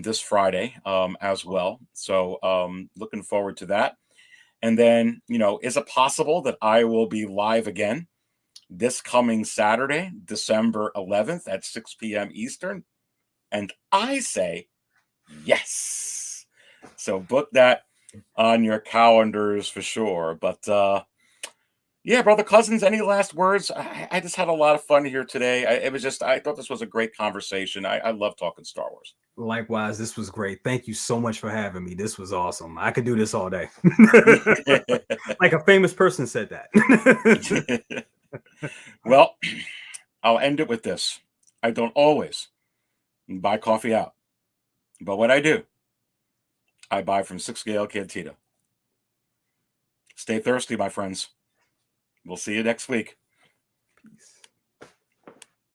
this Friday as well. So looking forward to that. And then, is it possible that I will be live again this coming Saturday, December 11th at 6 p.m. Eastern? And I say yes. So book that on your calendars for sure. But yeah, brother Cousins, any last words? I just had a lot of fun here today. I thought this was a great conversation. I love talking Star Wars. Likewise, this was great. Thank you so much for having me. This was awesome. I could do this all day. Like a famous person said that. Well, I'll end it with this. I don't always buy coffee out, but what I do, I buy from 6 Gale Cantina. Stay thirsty, my friends. We'll see you next week. Peace.